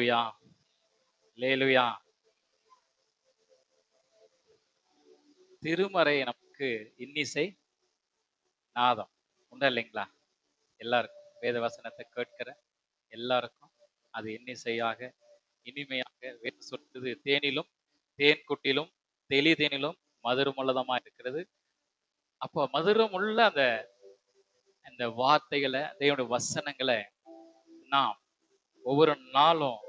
அல்லேலூயா, அல்லேலூயா. திருமறை நமக்கு இன்னிசை நாதம் உண்டா இல்லைங்களா? எல்லாருக்கும் வேத வசனத்தை கேட்கிற எல்லாருக்கும் அது இன்னிசையாக இனிமையாக வேத சொற்றது தேனிலும் தேன் குட்டிலும் தெளிதேனிலும் மதுரமுள்ளதமா இருக்கிறது. அப்போ மதுரம் உள்ள அந்த அந்த வார்த்தைகளை தேவனுடைய வசனங்களை நாம் ஒவ்வொரு நாளும்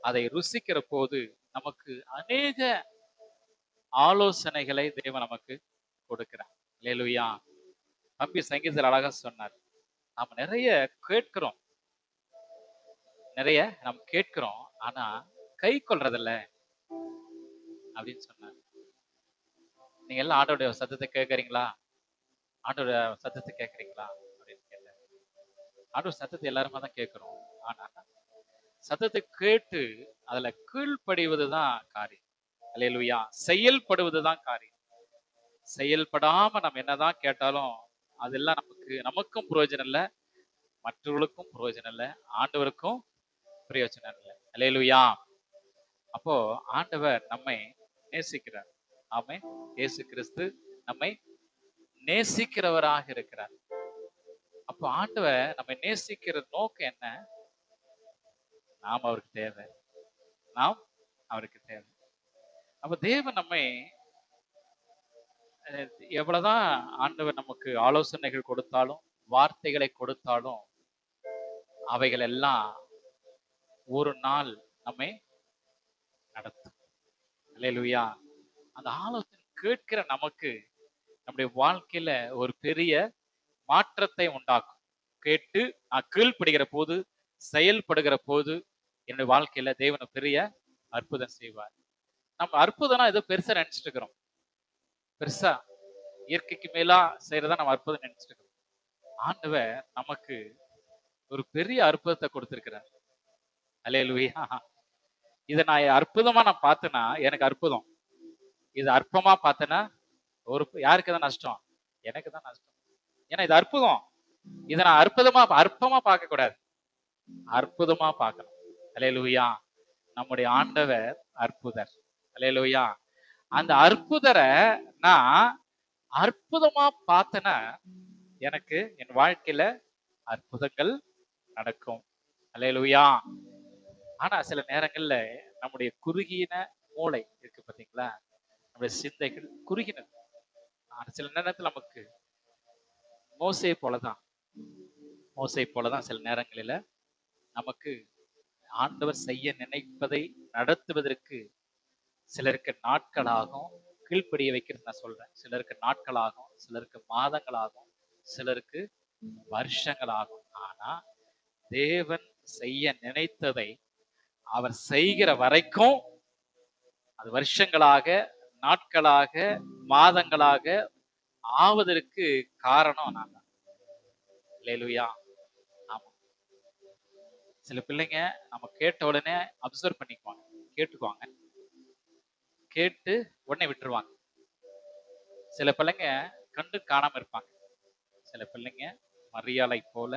அதை ருசிக்கிற போது நமக்கு அநேக ஆலோசனைகளை தேவன் நமக்கு கொடுக்கிறார். அல்லேலூயா. தம்பி சங்கீதத்தில் அழகா சொன்னார், நாம் நிறைய கேட்கிறோம், நிறைய நாம் கேட்கிறோம், ஆனா கை கொள்றதில்ல அப்படின்னு சொன்னார். நீங்க எல்லாம் ஆண்டோடைய சத்தத்தை கேட்கறீங்களா? ஆண்டோட சத்தத்தை கேட்கறீங்களா அப்படின்னு கேட்டார். ஆண்டோட சத்தத்தை எல்லாருமே தான் கேட்கிறோம், ஆனா சத்தத்தை கேட்டு அதுல கீழ்ப்படிவதுதான் காரியம். அல்லேலூயா. செயல்படுவதுதான் காரியம். செயல்படாம நம்ம என்னதான் கேட்டாலும் அதெல்லாம் நமக்கும் பிரயோஜனம் இல்லை, மற்றவர்களுக்கும் பிரயோஜனம் இல்லை, ஆண்டவருக்கும் பிரயோஜனம் இல்லை. அல்லேலூயா. அப்போ ஆண்டவர் நம்மை நேசிக்கிறார். ஆமென். இயேசு கிறிஸ்து நம்மை நேசிக்கிறவராக இருக்கிறார். அப்போ ஆண்டவர் நம்மை நேசிக்கிற நோக்கம் என்ன? நாம் அவருக்கு தேவை, நாம் அவருக்கு தேவை. அப்ப தேவன் நம்மை எவ்வளவுதான் ஆண்டவர் நமக்கு ஆலோசனைகள் கொடுத்தாலும் வார்த்தைகளை கொடுத்தாலும் அவைகள் எல்லாம் ஒரு நாள் நம்மை நடத்தும். அல்லேலூயா. அந்த ஆலோசனை கேட்கிற நமக்கு நம்முடைய வாழ்க்கையில ஒரு பெரிய மாற்றத்தை உண்டாக்கும். கேட்டு நான் கீழ்ப்படுகிற போது, செயல்படுகிற போது என்னுடைய வாழ்க்கையில தேவன் பெரிய அற்புதம் செய்வார். நம்ம அற்புதம்னா ஏதோ பெருசா நினைச்சிட்டு இருக்கிறோம். பெருசா இயற்கைக்கு மேலா செய்யறதா நம்ம அற்புதம் நினைச்சிட்டு இருக்கிறோம். ஆண்டவர் நமக்கு ஒரு பெரிய அற்புதத்தை கொடுத்திருக்கிறார். அல்லேலூயா. இதை நான் அற்புதமா நான் பார்த்தேன்னா எனக்கு அற்புதம். இது அற்பமா பார்த்தேன்னா யாருக்கு தான் நஷ்டம்? எனக்கு தான் நஷ்டம். ஏன்னா இது அற்புதம். இதை நான் அற்பமா பார்க்க கூடாது, அற்புதமா பார்க்கணும். அல்லேலூயா. நம்முடைய ஆண்டவர் அற்புதர். அல்லேலூயா. அந்த அற்புதரை நான் அற்புதமா பார்த்தேன்னா எனக்கு என் வாழ்க்கையில அற்புதங்கள் நடக்கும். அல்லேலூயா. ஆனா சில நேரங்கள்ல நம்முடைய குறுகின மூளை இருக்கு பாத்தீங்களா, நம்முடைய சிந்தைகள் குறுகினது. சில நேரத்தில் நமக்கு மோசே போலதான் சில நேரங்களில நமக்கு ஆண்டவர் செய்ய நினைப்பதை நடத்துவதற்கு சிலருக்கு நாட்களாகும். கீழ்ப்படிய வைக்கிறது நான் சொல்றேன். சிலருக்கு நாட்களாகும், சிலருக்கு மாதங்களாகும், சிலருக்கு வருஷங்களாகும். ஆனா தேவன் செய்ய நினைத்ததை அவர் செய்கிற வரைக்கும் அது வருஷங்களாக, நாட்களாக, மாதங்களாக ஆவதற்கு காரணம் நான் தான். அல்லேலூயா. ஆமா. சில பிள்ளைங்க நம்ம கேட்ட உடனே அப்சர்வ் பண்ணிக்குவாங்க, கேட்டுக்குவாங்க, கேட்டு உடனே விட்டுருவாங்க. சில பிள்ளைங்க கண்டு காணாம இருப்பாங்க. சில பிள்ளைங்க மரியாதை போல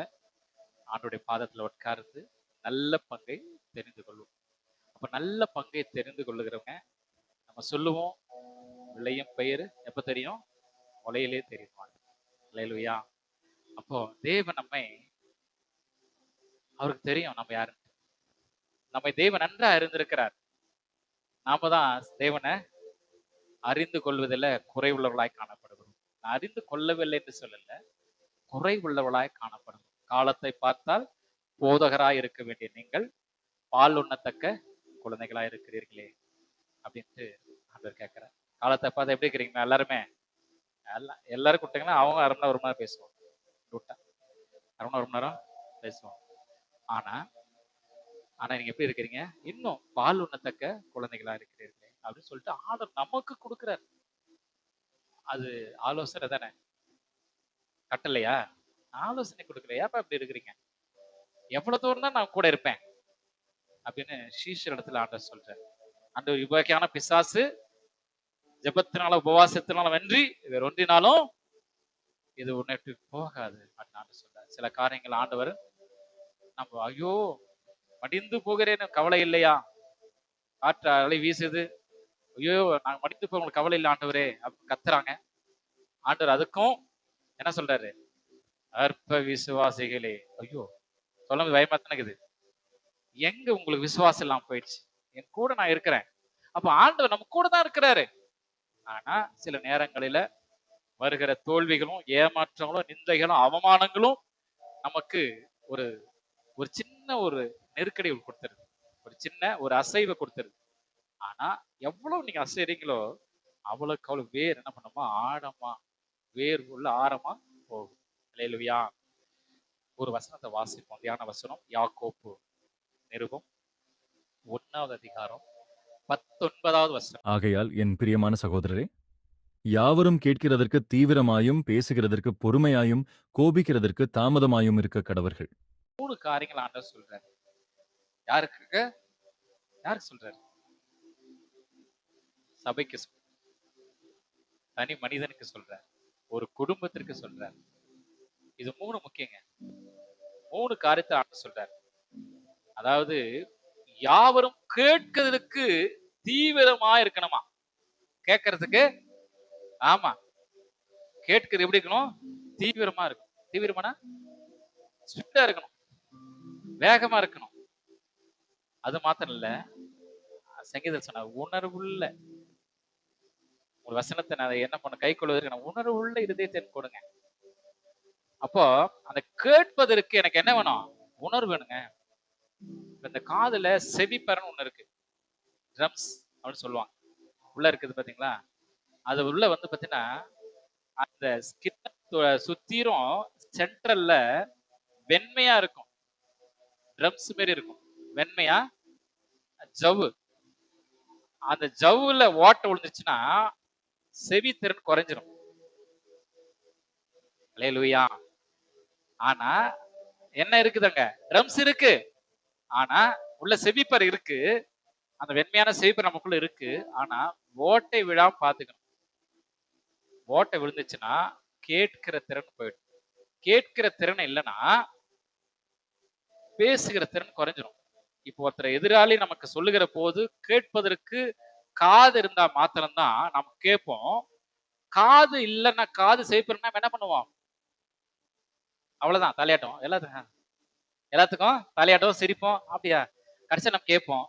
ஆண்டோடைய பாதத்துல உட்கார்ந்து நல்ல பங்கை தெரிந்து கொள்ளும். அப்ப நல்ல பங்கை தெரிந்து கொள்ளுகிறவங்க நம்ம சொல்லுவோம், விளையும் பயிர் எப்ப தெரியும்? முளையிலே தெரியுமா? அல்லேலூயா. அப்போ தேவன் அவருக்கு தெரியும் நம்ம யாருன்னு. நம்மை தேவன் நன்றா அறிந்திருக்கிறார். நாம தான் தேவனை அறிந்து கொள்வதில் குறைவுள்ளவர்களாய் காணப்படுகிறோம். நான் அறிந்து கொள்ளவில்லை என்று சொல்லல, குறைவுள்ளவர்களாய் காணப்படும். காலத்தை பார்த்தால் போதகராய் இருக்க வேண்டிய நீங்கள் பால் உண்ணத்தக்க குழந்தைகளாய் இருக்கிறீர்களே அப்படின்ட்டு ஆண்டவர் கேட்கிறார். காலத்தை பார்த்து எப்படி இருக்கிறீங்க? எல்லாருமே எல்லாரும் கூப்பிட்டீங்கன்னா அவங்க அரை மணி நேரம் 1 மணி நேரம் பேசுவோம், அரை மணி நேரம் 1 மணி நேரம் பேசுவோம். ஆனா நீங்க எப்படி இருக்கிறீங்க? இன்னும் பால் உண்ணத்தக்க குழந்தைகளா இருக்கிறீர்களே அப்படின்னு சொல்லிட்டு ஆண்டவர் நமக்கு கொடுக்கிறார். அது ஆலோசனை தானே, கட்டளையா? ஆலோசனை கொடுக்கல. ஏப்பா இப்படி இருக்கிறீங்க? எவ்வளவு தூரம் தான் நான் கூட இருப்பேன் அப்படின்னு சீஷர் இடத்துல ஆண்டவர் சொல்றார். ஆண்டவர் இவ்வகையான பிசாசு ஜெபத்தினால உபவாசத்தினால வென்றி வேற ஒன்றினாலும் இது உன்னை போகாது அப்படின்னு ஆண்டவர் சொல்றார். சில காரியங்கள் ஆண்டவர் நம்ம ஐயோ மடிந்து போகிறேன்னு கவலை இல்லையா? காற்று அலை வீசுது, ஐயோ நான் மடிந்து போக உங்களுக்கு கவலை இல்லை ஆண்டவரே அப்படின்னு கத்துறாங்க. ஆண்டவர் அதுக்கும் என்ன சொல்றாரு? அற்ப விசுவாசிகளே. ஐயோ, சொல்லும் பயமா தானே இருக்குது. எங்க உங்களுக்கு விசுவாசம் எல்லாம் போயிடுச்சு? என் கூட நான் இருக்கிறேன். அப்ப ஆண்டவர் நம்ம கூட தான் இருக்கிறாரு. ஆனா சில நேரங்களில வருகிற தோல்விகளும், ஏமாற்றங்களும், நிந்தைகளும், அவமானங்களும் நமக்கு ஒரு ஒரு சின்ன ஒரு நெருக்கடி கொடுத்துருது. ஒரு சின்ன ஒரு அசைவை கொடுத்துருது. ஆனா எவ்வளவு நீங்க அசைறீங்களோ அவ்வளவுக்கு அவ்வளவு வேர் என்ன பண்ணுமா? ஆழமா, வேர் உள்ள ஆழமா போகும். அல்லேலூயா. ஒரு வசனத்தை வாசிப்போம். தியான வசனம் யாக்கோப்பு நிருபம் 1வது அதிகாரம் 19வது வசனம். ஆகையால் என் பிரியமான சகோதரரே, யாவரும் கேட்கிறதற்கு தீவிரமாயும், பேசுகிறதற்கு பொறுமையாயும், கோபிக்கிறதற்கு தாமதமாயும் இருக்க கடவர்கள். 3 காரியங்கள் ஆண்டவர் சொல்றாரு. யாருக்கு? யாருக்கு சொல்றாரு? சபைக்கு தனி மனிதனுக்கு சொல்றாரு. ஒரு குடும்பத்திற்கு சொல்றாரு. இது 3 முக்கியங்க. 3 காரியத்தை ஆண்டவர் சொல்றாரு. அதாவது யாவரும் கேட்கிறதுக்கு தீவிரமா இருக்கணுமா? கேட்கறதுக்கு, ஆமா, கேட்கிறது எப்படி இருக்கணும்? தீவிரமா இருக்கும். தீவிரமானா ஸ்பிரிட்டா இருக்கணும், வேகமா இருக்கணும். அது மாத்திரம் இல்ல, சங்கீதம் சொன்ன உணர்வுள்ள ஒரு வசனத்தை நான் என்ன பண்ண கை கொள்வதற்கு உணர்வுள்ள இருதயத்தை கொடுங்க. அப்போ அந்த கேட்பதற்கு எனக்கு என்ன வேணும்? உணர்வு வேணுங்க. இந்த காதுல செவிப்பறன்னு ஒண்ணு இருக்கு, ட்ரம்ஸ் அப்படின்னு சொல்லுவாங்க. உள்ள இருக்குது பாத்தீங்களா? அது உள்ள வந்து பாத்தீங்கன்னா அந்த ஸ்கின் சுத்திரும் சென்ட்ரல்ல வெண்மையா இருக்கும். ட்ரம்ஸ் மாதிரி இருக்கும், வெண்மையா ஜவ்வு. அந்த ஜவ்வுல ஓட்டை விழுந்துச்சுன்னா செவி திறன் குறைஞ்சிரும். அல்லேலூயா. ஆனா என்ன இருக்குதுங்க? ட்ரம்ஸ் இருக்கு. ஆனா உள்ள செவிப்பர் இருக்கு. அந்த வெண்மையான செவிப்பர் நமக்குள்ள இருக்கு. ஆனா ஓட்டை விழாம பாத்துக்கணும். ஓட்டை விழுந்துச்சுன்னா கேட்கிற திறன் போயிடும். கேட்கிற திறன் இல்லைன்னா பேசுகிற திறன் குறைஞ்சிரும். இப்போ ஒருத்தர் எதிராளி நமக்கு சொல்லுகிற போது கேட்பதற்கு காது இருந்தா மாத்திரம்தான் நம்ம கேட்போம். காது இல்லைன்னா, காது செவிப்பறனா என்ன பண்ணுவோம்? அவ்வளவுதான், தலையாட்டம். எல்லாத்துக்கும் தலையாட்டம், சிரிப்போம். அப்படியா? கடைசியா நம்ம கேட்போம்,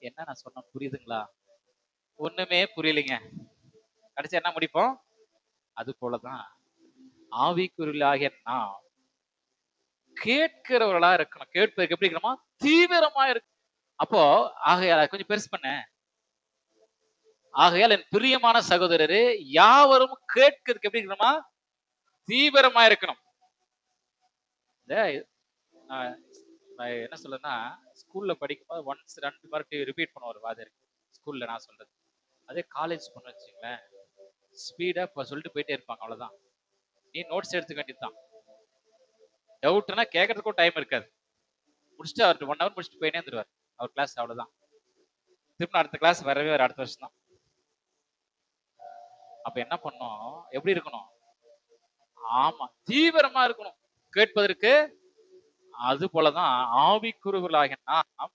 என்ன நான் சொன்ன புரியுதுங்களா? ஒண்ணுமே புரியலைங்க. கடைசி என்ன முடிப்போம்? அது போலதான் ஆவிக்குரியலாகிய நாம் கேட்கிறவர்களா இருக்கணும். கேட்பதற்கு எப்படி இருக்கணுமா? தீவிரமா இருக்கு. அப்போ ஆகையால் கொஞ்சம் பெருசு பண்ண. ஆகையால் என் பிரியமான சகோதரரே, யாவரும் கேட்கிறதுக்கு எப்படி இருக்கணுமா? தீவிரமா இருக்கணும். நான் என்ன சொல்றேன்னா, ஸ்கூல்ல படிக்கும்போது ஒன்ஸ் 2 மறுபடி ரிப்பீட் பண்ணுவார் வாத்தியார். ஸ்கூல்ல நான் சொல்றது. அதே காலேஜ் பண்ண வச்சுங்களேன், ஸ்பீடா இப்ப சொல்லிட்டு போயிட்டே இருப்பாங்க. அவ்வளவுதான். நீ நோட்ஸ் எடுத்துக்க வேண்டியதுதான். டவுட்னா கேட்கறதுக்கும் டைம் இருக்காது. முடிச்சுட்டு அவர் 1 ஹவர் முடிச்சுட்டு போயினே இருந்துருவார். அவர் கிளாஸ் அவ்வளவுதான். திரும்ப அடுத்த கிளாஸ் வரவே வர அடுத்த வருஷம் தான். அப்ப என்ன பண்ணும்? எப்படி இருக்கணும்? ஆமா, தீவிரமா இருக்கணும் கேட்பதற்கு. அது போலதான் ஆவிக்குரியவர்களாகிய நாம்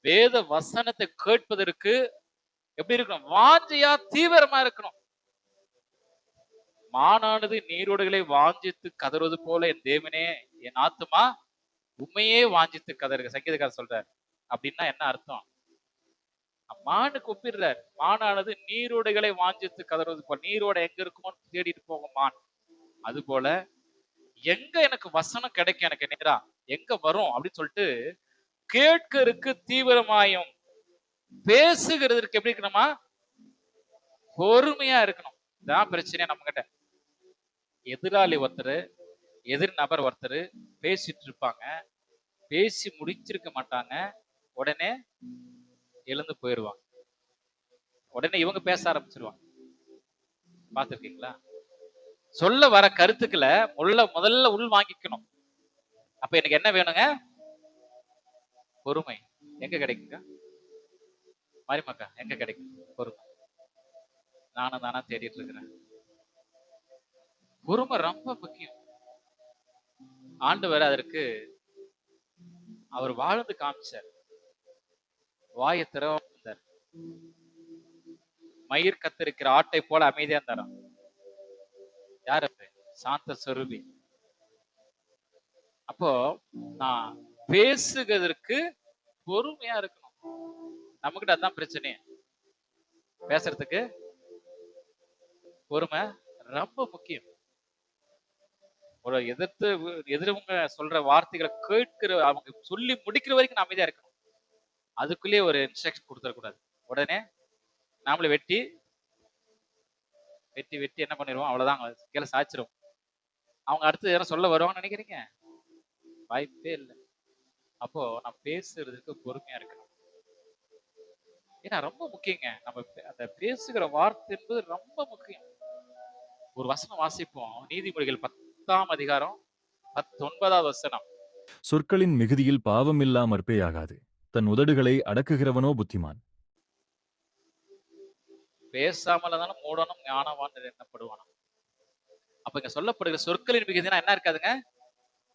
வேத வசனத்தை கேட்பதற்கு எப்படி இருக்கணும்? வாஞ்சையா தீவிரமா இருக்கணும். மானானது நீரோடுகளை வாஞ்சித்து கதறுவது போல என் தேவனே, என் ஆத்துமா உண்மையே வாஞ்சித்து கதறுக. சங்கீதக்காரர் சொல்றார். அப்படின்னா என்ன அர்த்தம்? மானுக்கு ஒப்பிடுறார். மானானது நீரோடைகளை வாஞ்சித்து கதறுவது போல. நீரோடை எங்க இருக்குமோ தேடிட்டு போகும் மான். அது போல எங்க எனக்கு வசனம் கிடைக்கும், எனக்கு நேரா எங்க வரும் அப்படின்னு சொல்லிட்டு கேட்கறதுக்கு தீவிரமாயும், பேசுகிறதுக்கு எப்படி இருக்கணுமா? பொறுமையா இருக்கணும். இதான் பிரச்சனையா நம்ம கிட்ட. எதிராளி ஒருத்தர், எதிர் நபர் ஒருத்தர் பேசிட்டு இருப்பாங்க. பேசி முடிச்சிருக்க மாட்டாங்க. உடனே எழுந்து போயிடுவாங்க. உடனே இவங்க பேச ஆரம்பிச்சிருவாங்க. பார்த்திருக்கீங்களா? சொல்ல வர கருத்துக்களை முதல்ல உள் வாங்கிக்கணும். அப்ப எனக்கு என்ன வேணுங்க? பொறுமை. எங்க கிடைக்குங்க? மாரிமக்கா, எங்க கிடைக்கும் பொறுமை? நானும் தானா தேடிட்டு இருக்கிறேன். பொறுமை ரொம்ப முக்கியம். ஆண்டவர் அதற்கு அவர் வாழ்ந்து காமிச்சார். வாயை திறவாம இருந்தார். மயிர் கத்திருக்கிற ஆட்டை போல அமைதியா இருந்தாராம். யார் அது? சாந்த சொரூபி. அப்போ நான் பேசுகிறதற்கு பொறுமையா இருக்கணும். நம்மகிட்ட அதான் பிரச்சனை. பேசுறதுக்கு பொறுமை ரொம்ப முக்கியம். ஒரு எதிரவங்க சொல்ற வார்த்தைகளை கேட்கிற அவங்க சொல்லி முடிக்கிற வரைக்கும் நான் அமைதியா இருக்கணும். அதுக்குள்ளேயே ஒரு இன்ஸ்ட்ரக்ஷன் கொடுத்துடக்கூடாது. உடனே நாமளே வெட்டி வெட்டி வெட்டி என்ன பண்ணிடுவோம், அவ்வளவுதான், கீழே சாய்ச்சிரும். அவங்க அடுத்து யாரும் சொல்ல வருவாங்கன்னு நினைக்கிறீங்க? வாய்ப்பே இல்லை. அப்போ நான் பேசுறதுக்கு பொறுமையா இருக்கணும். ஏன்னா ரொம்ப முக்கியங்க. நம்ம அந்த பேசுகிற வார்த்தை என்பது ரொம்ப முக்கியம். ஒரு வசனம் வாசிப்போம். நீதிமொழிகள் 10ஆம் அதிகாரம் 19வது வசனம். சொற்களின் மிகுதியில் பாவமில்லா மற்பேயாகாது. தன் உதடுகளை அடக்குகிறவனோ புத்திமான். பேசாமல் இருந்தாலும் மூடனும் ஞானவான் எண்ணப்படுவானாம். அப்ப இங்க சொல்லப்படுகிற சொற்களின் மிகுதினா என்ன இருக்காதுங்க?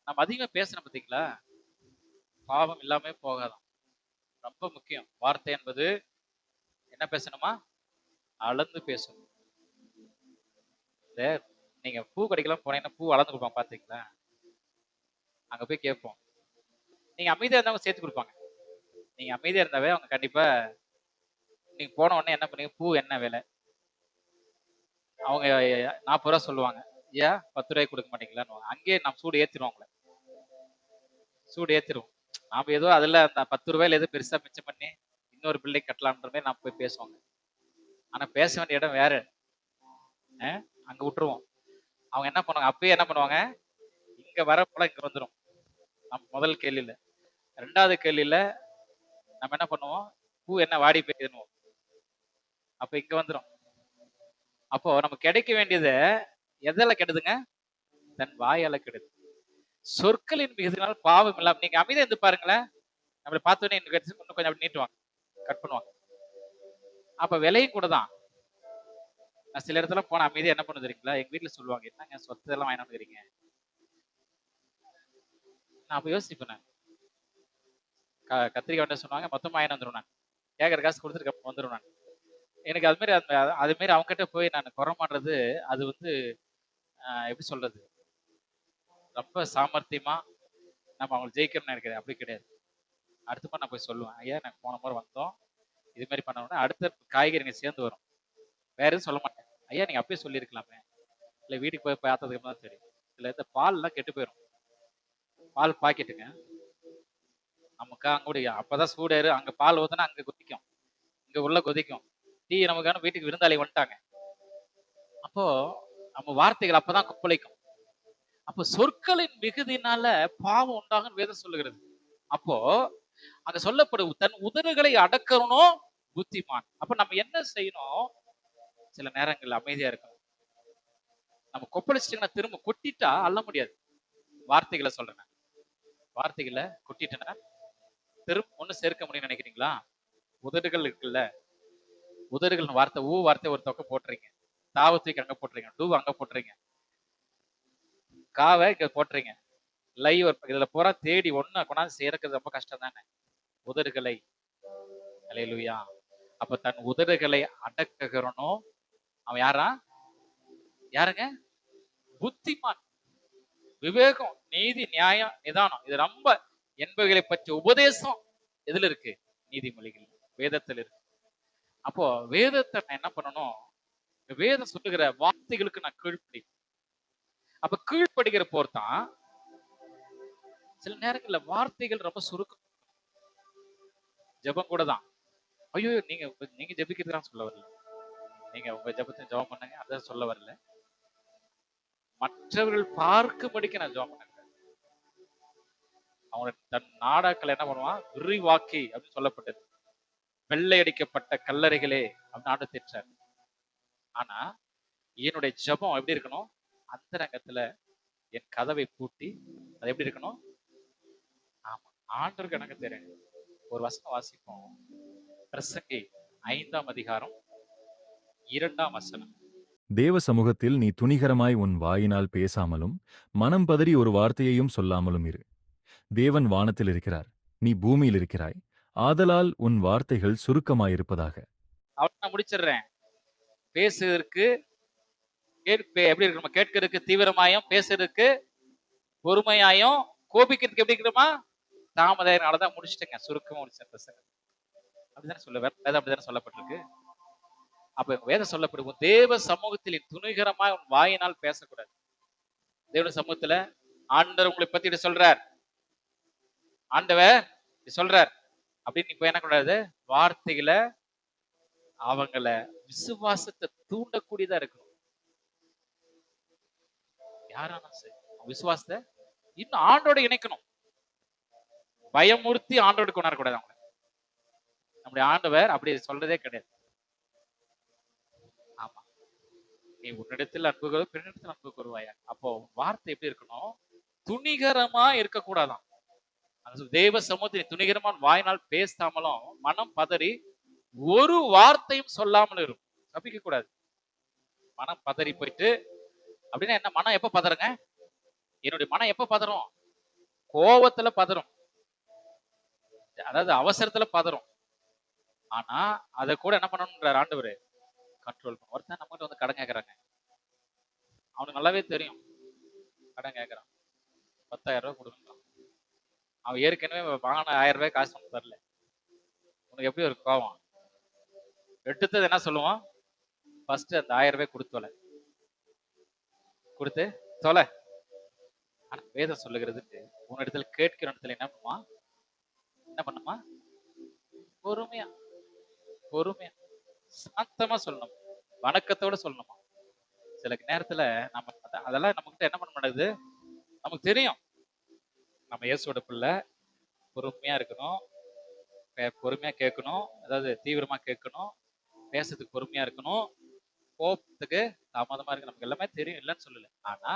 நம்ம அதிகமா பேசணும் பாத்தீங்களா? பாவம் இல்லாம போகாதாம். ரொம்ப முக்கியம். வார்த்தை என்பது என்ன பேசணுமா? அளந்து பேசணும். இந்த நீங்க பூ கடைக்கெல்லாம் போனீங்கன்னா பூ அளந்து கொடுப்பாங்க பாத்தீங்களா? அங்க போய் கேட்போம். நீங்க அமைதியா இருந்தவங்க சேர்த்து கொடுப்பாங்க. நீங்க அமைதியா இருந்தாவே அவங்க கண்டிப்பா நீங்க போன உடனே என்ன பண்ணுவீங்க? பூ என்ன விலை? அவங்க 40 ரூபா சொல்லுவாங்க. ஏன் 10 ரூபாய்க்கு கொடுக்க மாட்டீங்களான்னு. அங்கேயே நம்ம சூடு ஏத்திடுவோம் அவங்கள. சூடு ஏத்திடுவோம். நாம ஏதோ அதுல அந்த 10 ரூபாயில ஏதோ பெருசா மிச்சம் பண்ணி இன்னொரு பில்டிங் கட்டலாம்ன்ற மாதிரி நாம போய் பேசுவாங்க. ஆனா பேச வேண்டிய இடம் வேற. அங்க விட்டுருவோம். அவங்க என்ன பண்ணுவாங்க? அப்பயே என்ன பண்ணுவாங்க? இங்க வர போல இங்க வந்துடும். நம்ம முதல் கேள்வியில. 2வது கேள்வியில நம்ம என்ன பண்ணுவோம்? பூ என்ன வாடி போயிருந்துவோம். அப்ப இங்க வந்துடும். அப்போ நம்ம கிடைக்க வேண்டியது எதால கெடுதுங்க? தன் வாயால கெடுது. சொற்களின் மிகுதினால் பாவம் இல்லாம நீங்க அமைதியா இருந்து பாருங்களேன். நம்மளை பார்த்தோன்னே இன்னும் கொஞ்சம் அப்படி நீட்டுவாங்க, கட் பண்ணுவாங்க. அப்ப விலையும் கூட தான். நான் சில இடத்துல போன அமைதியா என்ன பண்ணு தெரியுங்களா? எங்க வீட்டுல சொல்லுவாங்க, என்னங்க சொத்து எல்லாம் வாங்கி வந்துக்கிறீங்க? நான் அப்ப யோசிப்பேன். நான் கத்திரிக்காய் வேண்டாம் சொன்னாங்க, மொத்தமா வாங்கி வந்துடும். நான் கேட்கற காசு கொடுத்துருக்க வந்துடும். நான் எனக்கு அது மாதிரி அது மாதிரி அவங்க கிட்ட போய் நான் குறை மாடுறது, அது வந்து எப்படி சொல்றது, ரொம்ப சாமர்த்தியமா நம்ம அவங்களை ஜெயிக்கணும்னு நினைக்கிறேன். அப்படி கிடையாது. அடுத்த முறை நான் போய் சொல்லுவேன், ஐயா நாங்கள் போன முறை வந்தோம், இது மாதிரி பண்ணோம்னா அடுத்த காய்கறிங்க சேர்ந்து வரும். வேற எதுவும் சொல்ல மாட்டேன். ஐயா நீங்க அப்பயே சொல்லியிருக்கலாமே, இல்லை வீட்டுக்கு போய் பார்த்ததுக்கு தான் தெரியும். இல்லை இந்த பால்லாம் கெட்டு போயிடும். பால் பாக்கெட்டுங்க, நமக்கு அங்க கூட அப்பதான் சூடேறு. அங்க பால் ஊத்துனா அங்க கொதிக்கும், இங்க உள்ள கொதிக்கும். டீ நமக்கான வீட்டுக்கு விருந்தாளி வந்துட்டாங்க. அப்போ நம்ம வார்த்தைகள் அப்பதான் கொப்பளிக்கும். அப்போ சொற்களின் மிகுதினால பாவம் உண்டாகும் வேதம் சொல்லுகிறது. அப்போ அங்க சொல்லப்படும் தன் உதடுகளை அடக்கணும் புத்திமான். அப்ப நம்ம என்ன செய்யணும்? சில நேரங்கள் அமைதியா இருக்கணும். நம்ம கொப்பளிச்சிட்டீங்கன்னா திரும்ப கொட்டிட்டா அள்ள முடியாது. வார்த்தைகளை சொல்றேன். வார்த்தைகளை கொட்டிட்டேன்னா திரும்ப ஒண்ணு சேர்க்க முடியும்னு நினைக்கிறீங்களா? உதடுகள் இருக்குல்ல, உதடுகள் வார்த்தை வார்த்தை ஒரு தொகை போட்டுறீங்க, தாவ தூக்கி அங்க போட்டுறீங்க, டூ அங்க போட்டுறீங்க, காவை இங்க போட்டுறீங்க, லை ஒரு இதுல பூரா தேடி ஒண்ணு கொண்டாந்து சேர்க்கிறது ரொம்ப கஷ்டம் தானே. உதடுகளை, அல்லேலூயா. அப்ப தன் உதடுகளை அடக்குகிறனோ அவன் யாரா? யாருங்க? புத்திமான். விவேகம், நீதி, நியாயம், நிதானம், இது ரொம்ப என்பவைகளை பற்றி உபதேசம் எதுல இருக்கு? நீதிமொழிகள், வேதத்தில் இருக்கு. அப்போ வேதத்தை நான் என்ன பண்ணணும்? வேதம் சொல்லுகிற வார்த்தைகளுக்கு நான் கீழ்ப்படி. அப்ப கீழ்ப்படுகிற போர்தான் சில நேரங்கள்ல வார்த்தைகள் ரொம்ப சுருக்கம். ஜெபம் கூட தான். ஐயோ நீங்க நீங்க ஜெபிக்கிறதுதான் சொல்ல வரல. நீங்க உங்க ஜெபத்தை ஜெபம் பண்ணுங்க, அதான் சொல்ல வரல. மற்றவர்கள் பார்க்கும்படிக்கு நான் ஜெபம் பண்ணுங்க. அவங்க தன் நாடாக்கள் என்ன பண்ணுவான்? விரிவாக்கி அப்படின்னு சொல்லப்பட்டது. வெள்ளை அடிக்கப்பட்ட கல்லறைகளே அப்படின்னு ஆண்டு தேற்றார். ஆனா என்னுடைய ஜெபம் எப்படி இருக்கணும்? அந்தரங்கத்துல என் கதவை பூட்டி அது எப்படி இருக்கணும்? ஆமா, ஆண்டவருக்கு எனக்கு தெரியும். ஒரு வசனம் வாசிப்போம். பிரசங்கி 5ஆம் அதிகாரம் 2ஆம் வசனம். தேவ சமூகத்தில் நீ துணிகரமாய் உன் வாயினால் பேசாமலும் மனம் பதறி ஒரு வார்த்தையையும் சொல்லாமலும் இரு. தேவன் வானத்தில் இருக்கிறார், நீ பூமியில் இருக்கிறாய். ஆதலால் உன் வார்த்தைகள் சுருக்கமாயிருப்பதாக. அவன் நான் முடிச்சிடுறேன். பேசுறதுக்கு எப்படி இருக்கணும்? கேட்கறதுக்கு தீவிரமாயும், பேசுறதுக்கு பொறுமையாயும், கோபிக்கிறதுக்கு எப்படி இருக்கணுமா? தாமதம். தான் முடிச்சிட்டேங்க. சுருக்கமா முடிச்சேன் பிரசங்க. அப்படிதானே சொல்லுவேன். வேதம் அப்படிதானே சொல்லப்பட்டிருக்கு. அப்ப வேதம் சொல்லப்படும் தேவ சமூகத்தில் துணிகரமா உன் வாயினால் பேசக்கூடாது. தேவ சமூகத்துல ஆண்டவர் உங்களை பத்தி சொல்றார், ஆண்டவர் சொல்றார் அப்படின்னு இப்ப என்ன கூடாது? வார்த்தைகளை அவங்கள விசுவாசத்தை தூண்டக்கூடியதா இருக்கணும். யாரானா சரி விசுவாசத்தை இன்னும் ஆண்டோட இணைக்கணும். பயமூர்த்தி ஆண்டோடு கொண்டாடக்கூடாது அவங்கள. நம்முடைய ஆண்டவர் அப்படி சொல்றதே கிடையாது. ஆமா, நீ உன்னிடத்தில் அன்பு கூறு, பிறனிடத்தில் அன்பு கூறுவாயா. அப்போ வார்த்தை எப்படி இருக்கணும்? துணிகரமா இருக்கக்கூடாதான். தேவ சமூகத்தில் துணிகரமான வாயினால் பேசாமலும் மனம் பதறி ஒரு வார்த்தையும் சொல்லாமல் இருக்கும். தப்பிக்க கூடாது. மனம் பதறி போயிட்டு அப்படின்னா என்ன? மனம் எப்ப பதறுங்க? என்னுடைய மனம் எப்ப பதறும்? கோபத்துல பதறும், அதாவது அவசரத்துல பதறும். ஆனா அதை கூட என்ன பண்ணணும்ன்றார் ஆண்டவர்? கண்ட்ரோல் பண்ணும். ஒருத்தன் நம்மகிட்ட வந்து கடன் கேட்கறாங்க, அவனுக்கு நல்லாவே தெரியும் கடன் கேட்கறான், 10,000 ரூபாய் கொடுக்கலாம். அவன் ஏற்கனவே வாங்கின 1000 ரூபாய் காசு ஒன்று தரல. உனக்கு எப்படி ஒரு கோவம்? எடுத்தது என்ன சொல்லுவான்? ஃபர்ஸ்ட் அந்த 1000 ரூபாய் கொடுத்து தொலை. ஆனா வேதம் சொல்லுகிறதுக்கு உன்னிடத்துல கேட்கிற இடத்துல என்ன பண்ணுமா? பொறுமையா பொறுமையா சாந்தமா சொல்லணும், வணக்கத்தோட சொல்லணுமா. சில நேரத்துல நம்ம அதெல்லாம் நம்ம கிட்ட என்ன பண்ண மாட்டேங்குது? நமக்கு தெரியும் நம்ம இயேசுவோட பிள்ளை, பொறுமையா இருக்கணும், பொறுமையா கேட்கணும், அதாவது தீவிரமா கேட்கணும், பேசுறதுக்கு பொறுமையா இருக்கணும், கோபத்துக்கு தாமதமா இருக்கு. நமக்கு எல்லாமே தெரியும், இல்லைன்னு சொல்லல. ஆனா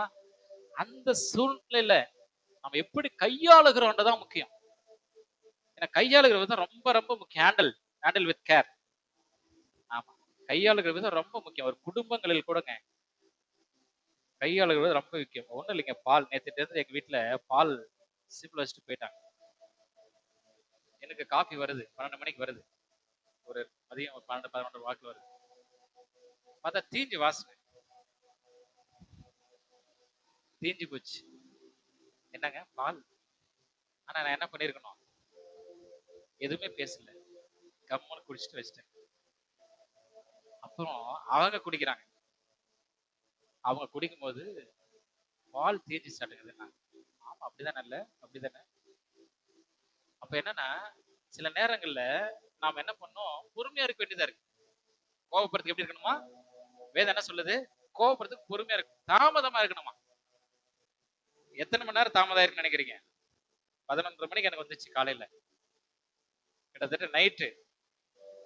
அந்த சூழ்நிலையில நம்ம எப்படி கையாளுகிறோம்ன்றதான் முக்கியம். ஏன்னா கையாளுகிற விதம் ரொம்ப ரொம்ப முக்கியம். Handle with care. ஆமா, கையாளுகிற விதம் ரொம்ப முக்கியம். ஒரு குடும்பங்களில் கூடங்க கையாளுகிற விதம் ரொம்ப முக்கியம். ஒண்ணும் இல்லைங்க, பால் நேத்துட்டு இருந்து எங்க வீட்டுல பால் சிம்பிள் வச்சுட்டு போயிட்டாங்க. எனக்கு காஃபி வருது, 12 மணிக்கு வருது, ஒரு மதியம் ஒரு 12-11 வாக்குல வருது. பார்த்தா தீஞ்சு வாசனை, தீஞ்சு போச்சு. என்னங்க பால்? ஆனா நான் என்ன பண்ணிருக்கணும்? எதுவுமே பேசல, கம்முன்னு குடிச்சிட்டு வச்சிட்டேன். அப்புறம் அவங்க குடிக்கிறாங்க. அவங்க குடிக்கும் போது பால் தீஞ்சு சாட்டுக்குது. ஆமா, அப்படிதானே? இல்ல அப்படிதானே? அப்ப என்னன்னா, சில நேரங்கள்ல நாம என்ன பண்ணோம்? பொறுமையா இருக்க வேண்டியதா இருக்கு. கோபப்படுறதுக்கு எப்படி இருக்கணுமா? வேதம் என்ன சொல்லுது? கோபப்படுறதுக்கு பொறுமையா இருக்கு, தாமதமா இருக்கணுமா. எத்தனை மணி நேரம் தாமதம் இருக்குன்னு நினைக்கிறீங்க? 11:30 மணிக்கு எனக்கு வந்துச்சு காலையில. கிட்டத்தட்ட நைட்டு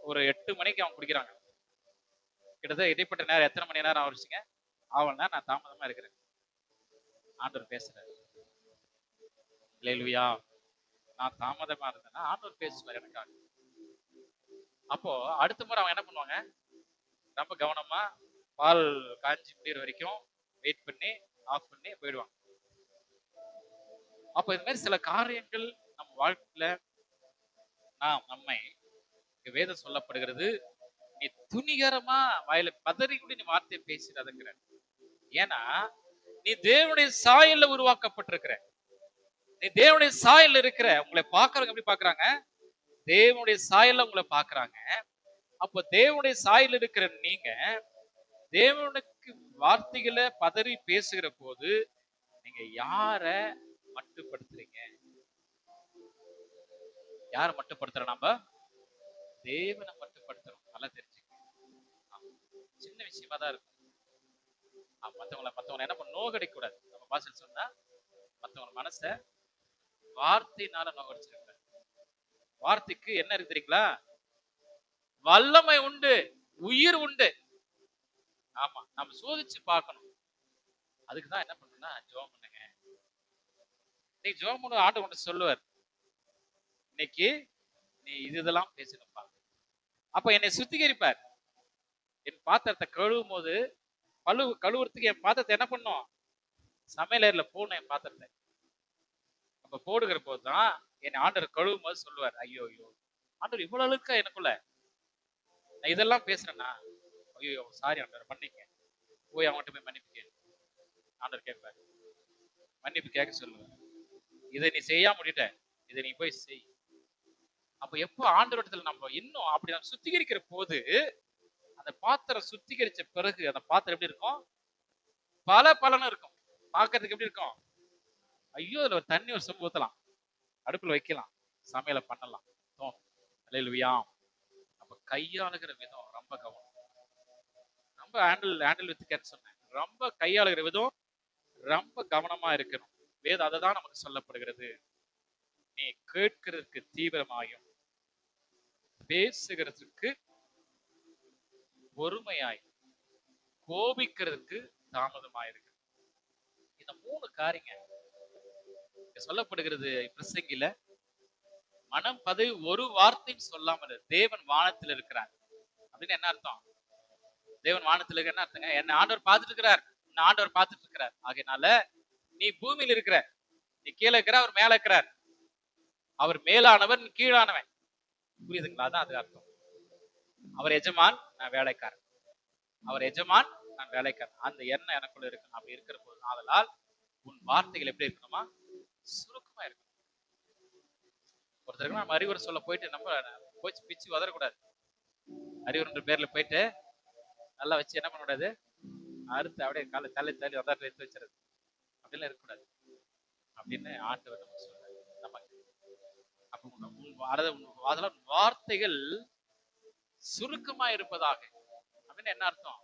ஒரு 8 மணிக்கு அவங்க குடிக்கிறாங்க. கிட்டத்தட்ட இடைப்பட்ட நேரம் எத்தனை மணி நேரம் ஆயிடுச்சுங்க? அவள்னா நான் தாமதமா இருக்கிறேன். ஆண்டவர் பேசுறாரு. அல்லேலூயா. நான் தாமதமா இருந்தேன்னா ஆண்டவர் பேசுவார் எனக்காக. அப்போ அடுத்த முறை அவங்க என்ன பண்ணுவாங்க? ரொம்ப கவனமா பால் காஞ்சி முடிகிற வரைக்கும் வெயிட் பண்ணி ஆஃப் பண்ணி போயிடுவாங்க. அப்ப இது மாதிரி சில காரியங்கள் நம்ம வாழ்க்கையில நம்மை வேதம் சொல்லப்படுகிறது, நீ துணிகரமா வாயில பதறி கூட நீ வார்த்தையை பேசிடாதங்கிற. ஏன்னா நீ தேவனுடைய சாயல்ல உருவாக்கப்பட்டிருக்கிற. நீ தேவனுடைய சாயல்ல இருக்கிற. உங்களை பார்க்கறவங்க எப்படி பார்க்கறாங்க? தேவனுடைய சாயல்ல உங்களை பார்க்கறாங்க. அப்ப தேவனுடைய சாயல்ல இருக்கிற நீங்க தேவனுக்கு வார்த்தைகளை பதறி பேசுகிற போது நீங்க யார மட்டுப்படுத்துறீங்க? யார மட்டுப்படுத்துறோம்? நம்ம தேவனை மட்டுப்படுத்துறோம். நல்லா தெரிஞ்சுக்கணும். சின்ன விஷயமா தான் இருக்கும். மத்தவங்களை என்ன பண்ண நோகடிக்க கூடாது. நம்ம பாசல் சொன்னா மத்தவங்க மனச வார்த்தையினால நோகடிச்சிருக்க. வார்த்தைக்கு என்ன இருக்கு தெரியுங்களா? வல்லமை உண்டு, உயிர் உண்டு. ஆமா, நம்ம சோதிச்சு பார்க்கணும். அதுக்குதான் என்ன பண்ணணும்னா ஜெபம் பண்ணுங்க. இன்னைக்கு ஜெபம் பண்ண ஆண்டவர் ஒன்று சொல்லுவார், இன்னைக்கு நீ இதெல்லாம் பேசணும்பா. அப்ப என்னை சுத்திகரிப்பார். என் பாத்திரத்தை கழுவும் போது கழுவுறதுக்கு என் பாத்திரத்தை என்ன பண்ணும்? சமையலறையில போடணும் என் பாத்திரத்தை. அப்ப போடுகிற போதுதான் என் ஆண்டவர் கழுவும் போது சொல்லுவார், ஐயோ ஐயோ ஆண்டவர் இவ்வளவு இருக்கா எனக்குள்ள, நான் இதெல்லாம் பேசுறேன்னா, ஐயோ சாரி ஆண்டவர் மன்னிக்க, போய் அவங்ககிட்ட போய் மன்னிப்பு கேளு. ஆண்டவர் கேட்பாரு, மன்னிப்பு கேட்க சொல்லுவார். இதை நீ செய்யாம முடிட்ட, இதை நீ போய் செய். அப்ப எப்போ ஆண்டவரிடத்துல நம்ம இன்னும் அப்படி நம்ம சுத்திகரிக்கிற போது, அந்த பாத்திரம் சுத்திகரிச்ச பிறகு அந்த பாத்திரம் எப்படி இருக்கும்? பல பலனும் இருக்கும். பார்க்கறதுக்கு எப்படி இருக்கும்? ஐயோ இதுல ஒரு தண்ணி ஒரு சொம்பு ஊத்தலாம், அடுப்புல வைக்கலாம், சமையல பண்ணலாம் தோணும். அல்லேலூயா. அப்ப கையாளுகிற விதம் ரொம்ப கவனம். ரொம்ப ஹேண்டில் வித் கேர் சொன்னேன். ரொம்ப கையாளுகிற விதம் ரொம்ப கவனமா இருக்கணும். வேதம் அதை தான் நமக்கு சொல்லப்படுகிறது. நீ கேட்கிறதுக்கு தீவிரமாயும் பேசுகிறதுக்கு பொறுமையாய் கோபிக்கிறதுக்கு தாமதமாயிருக்கு. இந்த 3 காரியங்க இங்க சொல்லப்படுகிறது பிரசங்கில. மனம் பதவி ஒரு வார்த்தையும் சொல்லாமல் தேவன் வானத்தில் இருக்கிறார் அப்படின்னு என்ன அர்த்தம்? தேவன் வானத்தில் இருக்க என்ன அர்த்தங்க? என்ன ஆண்டவர் பார்த்துட்டு இருக்கிறார், என்ன ஆண்டவர் பார்த்துட்டு இருக்கிறார். ஆகையினால நீ பூமியில் இருக்கிற, நீ கீழே இருக்கிற, அவர் மேல இருக்கிறார். அவர் மேலானவர், நீ கீழானவன். புரியுதுங்களா? அதான் அது அர்த்தம். அவர் எஜமான், நான் வேலைக்காரன். அவர் எஜமான், நான் வேலைக்காரன். அந்த எண்ணம் எனக்குள்ள இருக்கணும். அப்படி இருக்கிற போது ஆதலால் உன் வார்த்தைகள் எப்படி இருக்கணுமா? சுருக்கமா இருக்கணும். ஒருத்தருக்கு நம்ம அறிவுரை சொல்ல போயிட்டு நம்ம போச்சு பிச்சு உதறக்கூடாது. அறிவுரைன்ற பேர்ல போயிட்டு நல்லா வச்சு என்ன பண்ணக்கூடாது? அறுத்து அப்படியே காலை தள்ளி தள்ளி உதறி எடுத்து வச்சிருது. அப்படிலாம் இருக்கக்கூடாது அப்படின்னு ஆண்டவர் நமக்கு சொல்றாரு. நமக்கு அப்ப அதெல்லாம் வார்த்தைகள் சுருக்கமா இருப்பதாக அப்படின்னு என்ன அர்த்தம்?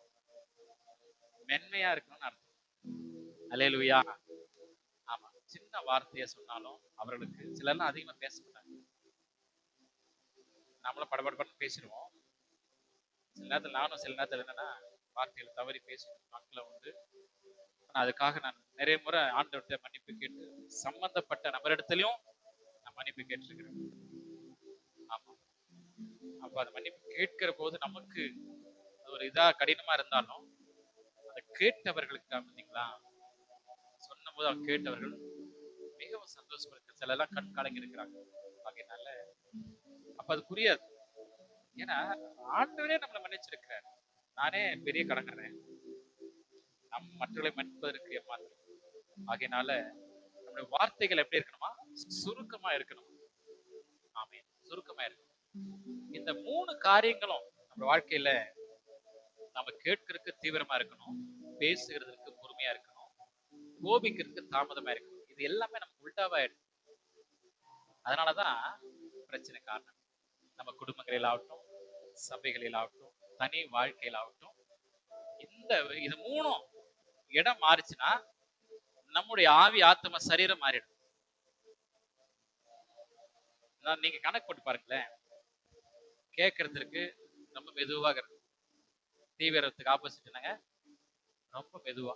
மென்மையா இருக்கணும்னு அர்த்தம். அல்லேலூயா. ஆமா, சின்ன வார்த்தையை சொன்னாலும் அவர்களுக்கு சிலர்லாம் அதிகமா பேச மாட்டாங்க. நம்மளும் படபடன்னு பேசிடுவோம். சில நேரத்தில் நானும் சில நேரத்தில் என்னன்னா வார்த்தைகளை தவறி பேசும் நாட்களை உண்டு. ஆனா அதுக்காக நான் நிறைய முறை ஆண்டவர்கிட்ட மன்னிப்பு கேட்டு சம்பந்தப்பட்ட நபரிடத்திலையும் நான் மன்னிப்பு கேட்டிருக்கிறேன். ஆமா. அப்ப அது மன்னிப்பு கேட்கிற போது நமக்கு ஒரு இதா கடினமா இருந்தாலும் அதை கேட்டவர்களுக்கு பார்த்தீங்களா, சொன்ன போது அவங்க கேட்டவர்கள் மிகவும் சந்தோஷப்படுத்த சில எல்லாம் கண் கலங்கி இருக்கிறாங்க. ஆகையினால அப்ப அது புரியாது. ஏன்னா ஆண்டவரே நம்மளை மன்னிச்சிருக்கிறார். நானே பெரிய கடங்கிறேன், நம் மற்றவர்களை மன்னிப்பதற்கு ஏமாத்திரம். ஆகையினால நம்முடைய வார்த்தைகள் எப்படி இருக்கணுமா? சுருக்கமா இருக்கணும். ஆமே, சுருக்கமா இருக்கணும். இந்த 3 காரியங்களும் நம்ம வாழ்க்கையில நம்ம கேட்கறதுக்கு தீவிரமா இருக்கணும், பேசுகிறதுக்கு பொறுமையா இருக்கணும், கோபிக்கிறதுக்கு தாமதமா இருக்கணும். இது எல்லாமே நமக்கு உல்டாவாயிடும். அதனாலதான் பிரச்சனை காரணம். நம்ம குடும்பங்களில் ஆகட்டும், சபைகளில் ஆகட்டும், தனி வாழ்க்கையில் ஆகட்டும், இது 3ம் இடம் மாறிச்சுன்னா நம்முடைய ஆவி ஆத்ம சரீரம் மாறிடும். நீங்க கணக்கு போட்டு பாருங்களேன். கேட்கறதுக்கு ரொம்ப மெதுவாக இருக்கு. தீவிரத்துக்கு ஆப்போசிட் என்னங்க? ரொம்ப மெதுவா,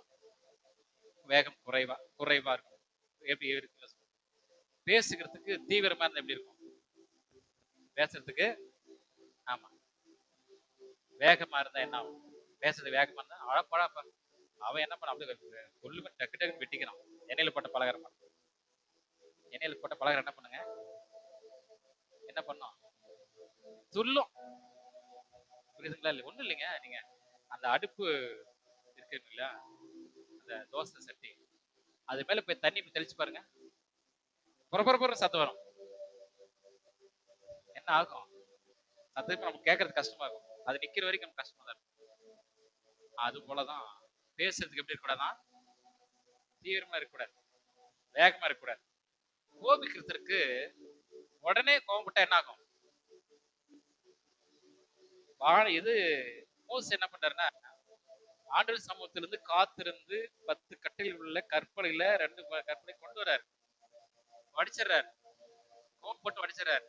வேகம் குறைவா இருக்கும். எப்படி இருக்கு? பேசுகிறதுக்கு தீவிரமா இருந்தா எப்படி இருக்கும்? பேசுறதுக்கு ஆமா வேகமா இருந்தா என்ன ஆகும்? பேசுறது வேகமா இருந்தா அழப்பழப்பா அவன் என்ன பண்ண அப்படியே கொல்லுமே டக்கு டக்குன்னு வெட்டிக்கிறான். எண்ணெயில போட்ட பலகாரம் எண்ணெயில போட்ட பலகாரம் என்ன பண்ணுங்க? என்ன பண்ணும்? துள்ளும். புரியுதுங்களா? இல்லை ஒண்ணும் இல்லைங்க. நீங்க அந்த அடுப்பு இருக்குங்களா, அந்த தோசை சட்டி, அது மேல போய் தண்ணி தெளிச்சு பாருங்க, புறப்புற சத்தம் வரும். என்ன ஆகும்? சத்தம் நமக்கு கேட்கறது கஷ்டமா இருக்கும். அது நிக்கிற வரைக்கும் நமக்கு கஷ்டமா தான் இருக்கும். அது போலதான் பேசுறதுக்கு எப்படி இருக்கக்கூடாதான்? தீவிரமா இருக்கக்கூடாது, வேகமா இருக்கக்கூடாது. கோபிக்கிறதுக்கு உடனே கோபப்பட்டா என்ன ஆகும்? இது மோசே என்ன பண்றாருன்னா, ஆண்டவர் சமூகத்திலிருந்து காத்திருந்து 10 கட்டளையில் உள்ள கற்பனையில 2 கற்பனை கொண்டு வர்றாரு, வடிச்சிடறாரு, கோபப்பட்டு வடிச்சிடறாரு.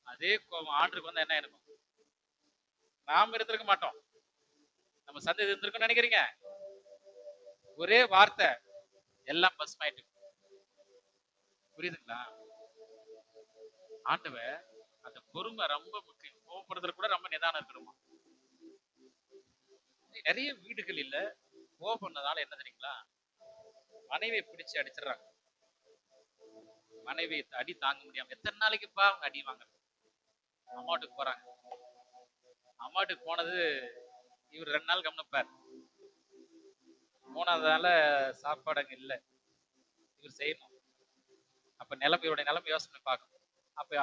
அதே கோபம் ஆண்டருக்கு வந்து என்ன இருக்கும்? நாம இருந்திருக்க மாட்டோம். நம்ம சந்ததி இருந்திருக்கும்னு நினைக்கிறீங்க? ஒரே வார்த்தை எல்லாம் பசுமாயிட்டு. புரியுதுங்களா? ஆண்டவர் அந்த பொறுமை ரொம்ப முக்கியம். கோபப்படுறதுல கூட ரொம்ப நிதானம் இருக்கணுமா. நிறைய வீடுகள் இல்ல கோபம்னால என்ன தெரியுங்களா? மனைவியை பிடிச்சு அடிச்சிடறாங்க. மனைவி அடி தாங்க முடியாம எத்தனை நாளைக்குப்பா அவங்க அடி வாங்க? அம்மா வீட்டுக்கு போறாங்க. அம்மா வீட்டுக்கு போனது இவர் 2 நாள் கவனிப்பார். 3வது நாள் சாப்பாடு அங்க இல்ல. இவர் செய்யணும். அப்ப இவருடைய நிலைமை யோசனை பார்க்கணும்.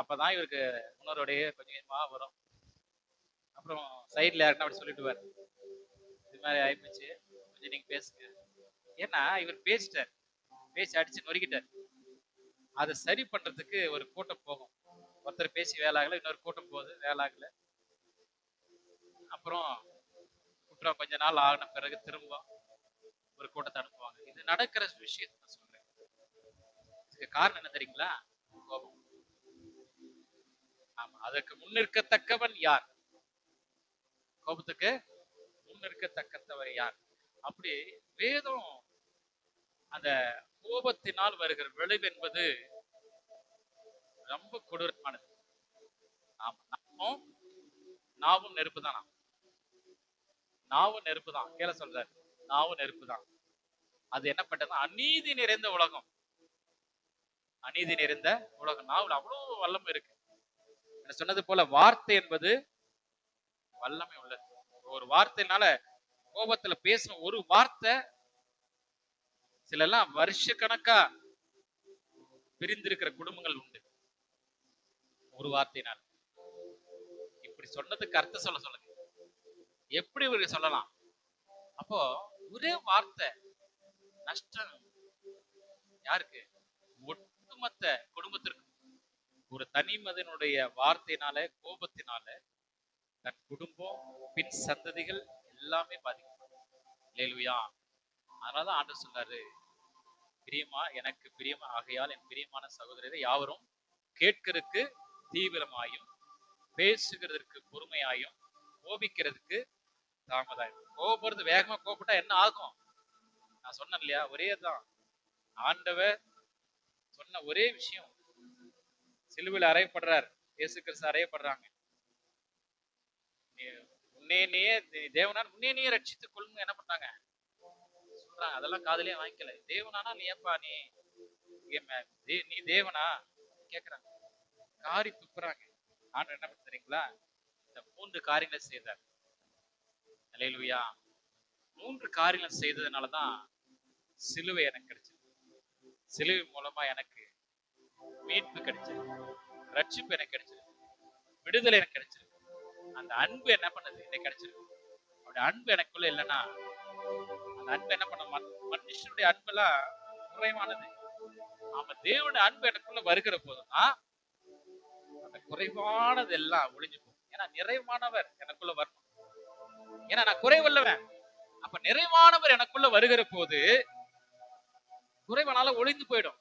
அப்பதான் இவருக்கு உணர்வுடைய கொஞ்சம் கொஞ்சமா வரும். அப்புறம் சைடுல யாருன்னா அப்படி சொல்லிடுவார், இது மாதிரி ஆயிப்போச்சு, கொஞ்சம் நீங்க பேசுங்க. ஏன்னா இவர் பேசிட்டார், பேசி அடிச்சு நொறுக்கிட்டார். அதை சரி பண்றதுக்கு ஒரு கூட்டம் போகும். ஒருத்தர் பேசி வேலை ஆகல, இன்னொரு கூட்டம் போகுது, வேலை ஆகல. அப்புறம் குற்றம் கொஞ்ச நாள் ஆகின பிறகு திரும்ப ஒரு கூட்டத்தை அனுப்புவாங்க. இது நடக்கிற விஷயத்தை நான் சொல்றேன். இதுக்கு காரணம் என்ன தெரியுங்களா? கோபம். ஆமா, அதற்கு முன்னிற்கத்தக்கவன் யார்? கோபத்துக்கு முன்னிற்கத்தக்கவர் யார்? அப்படி வேதம் அந்த கோபத்தினால் வருகிற விளைவு என்பது ரொம்ப கொடூரமானது. ஆமா, நாவும் நெருப்பு தானா? நாவும் நெருப்பு தான். கேள சொல்றாரு, நாவும் நெருப்பு தான். அது என்ன பண்றது? அநீதி நிறைந்த உலகம். அநீதி நிறைந்த உலகம். நாவில் அவ்வளவு வல்லமை இருக்கு. என்ன சொன்னது போல வார்த்தை என்பது வல்லமை உள்ளது. ஒரு வார்த்தைனால, கோபத்துல பேசுற ஒரு வார்த்தை சில எல்லாம் வருஷ கணக்கா பிரிந்திருக்கிற குடும்பங்கள் உண்டு. ஒரு வார்த்தையினால். இப்படி சொன்னதுக்கு அர்த்தம் சொல்லுங்க. எப்படி இவருக்கு சொல்லலாம்? அப்போ ஒரே வார்த்தை நஷ்டம் யாருக்கு? ஒட்டுமொத்த குடும்பத்திற்கு. ஒரு தனி மனிதனுடைய வார்த்தையினால, கோபத்தினால தன் குடும்பம், பின் சந்ததிகள் எல்லாமே பாதிக்கும். அல்லேலூயா. அதனாலதான் ஆண்டவர் சொல்றாரு, எனக்கு பிரியமா ஆகையால் என் பிரியமான சகோதரரை யாவரும் கேட்கிறதுக்கு தீவிரமாயும், பேசுகிறதற்கு பொறுமையாயும், கோபிக்கிறதுக்கு தாமதாயும். கோபப்படுறது, வேகமா கோபப்பட்டா என்ன ஆகும்? நான் சொன்னேன் இல்லையா, ஒரே தான். ஆண்டவர் சொன்ன ஒரே விஷயம், சிலுவையில் அறையப்படுறார், இயேசு கிறிஸ்து அறையப்படுறாங்க. தேவனான உன்னையே ரட்சித்துக் கொள்ளுங்க என்ன பண்ணாங்க சொல்றாங்க. அதெல்லாம் காதலே வாங்கிக்கல. தேவனானா நீ ஏப்பா நீ தேவனா கேக்குறாங்க. காரி துப்புறாங்க. ஆண்டவர் என்ன பண்ண தெரியுங்களா? இந்த 3 காரியங்களை செய்தார். அல்லேலூயா. 3 காரியங்கள் செய்ததுனாலதான் சிலுவை எனக்கு கிடைச்சது. சிலுவை மூலமா எனக்கு மீட்பு கிடைச்சது, ரட்சிப்பு எனக்கு கிடைச்சது, விடுதலை எனக்கு கிடைச்சது. அந்த அன்பு என்ன பண்ணது? எனக்கு கிடைச்சிருக்கு. அவருடைய அன்பு எனக்குள்ள இல்லைன்னா, அந்த அன்பு என்ன பண்ண, மனுஷனுடைய அன்பெல்லாம் குறைவானது. ஆமா, தேவனுடைய அன்பு எனக்குள்ள வருகிற போதுதான் அந்த குறைவானது எல்லாம் ஒளிஞ்சு போகும். ஏன்னா நிறைவானவர் எனக்குள்ள வரணும். ஏன்னா நான் குறைவல்லவன். அப்ப நிறைவானவர் எனக்குள்ள வருகிற போது குறைவானால ஒளிந்து போயிடும்.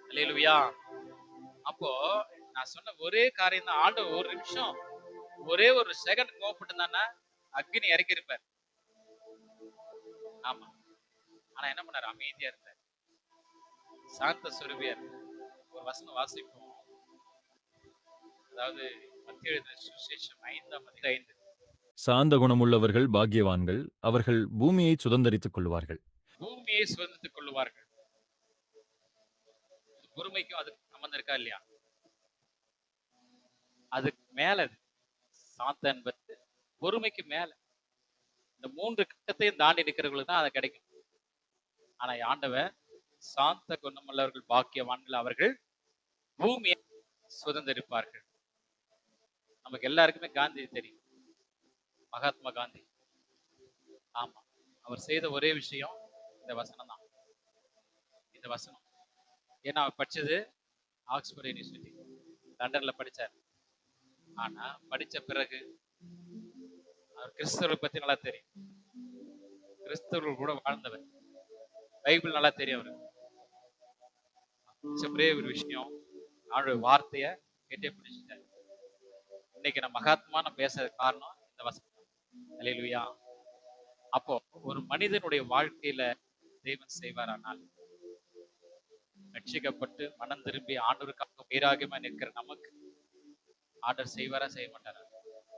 அல்லேலூயா. அப்போ நான் சொன்ன ஒரே காரியம் தான். ஆண்டவர் ஒரு நிமிஷம், ஒரே ஒரு செகண்ட் கோவப்பட்டு அக்னி இறக்கி இருப்பார். ஆமா, ஆனா என்ன பண்ணாரு? அமைதியா இருந்தார், சாந்த சுரபியா இருந்தார். ஒரு வசனம் வாசிப்போம். அதாவது மத்திய எழுதின சுவிசேஷம் 5:5. சாந்த குணமுள்ளவர்கள் பாக்கியவான்கள், அவர்கள் பூமியை சுதந்தரித்துக் கொள்வார்கள். பூமியை சுதந்தித்துக் கொள்வார்கள். பொறுமைக்கும் அதுக்கு சம்பந்தம் இருக்கா இல்லையா? அதுக்கு மேல சாந்த என்பது பொறுமைக்கு மேல. இந்த 3 கட்டத்தையும் தாண்டி நிற்கிறவங்களுக்கு தான் அது கிடைக்கும். ஆனா ஆண்டவர் சாந்த குணமுள்ளவர்கள் பாக்கியவான்கள், அவர்கள் பூமியை சுதந்திரிப்பார்கள். நமக்கு எல்லாருக்குமே காந்தி தெரியும், மகாத்மா காந்தி. ஆமா, அவர் செய்த ஒரே விஷயம் இந்த வசனம் தான். இந்த வசனம். ஏன்னா அவர் படிச்சது ஆக்ஸ்போர்ட் யூனிவர்சிட்டி, லண்டன்ல படிச்சார். ஆனா படிச்ச பிறகு அவர் கிறிஸ்தவர்களை பத்தி நல்லா தெரியும். கிறிஸ்தவர்கள் கூட வாழ்ந்தவர். பைபிள் நல்லா தெரியும் அவருக்கு. ஒரே ஒரு விஷயம், அவருடைய வார்த்தைய கேட்டே பிடிச்சிட்டார். இன்னைக்கு நான் மகாத்மா பேசுறது காரணம் இந்த வசனம். அல்லேலூயா. அப்போ ஒரு மனிதனுடைய வாழ்க்கையில தேவன் செய்வாரானால், ரட்சிக்கப்பட்டு மனம் திரும்பி ஆண்டவருக்காக வைராகியமா நிற்கிற நமக்கு ஆண்டவர் செய்வாரா, செய்ய மாட்டாரா?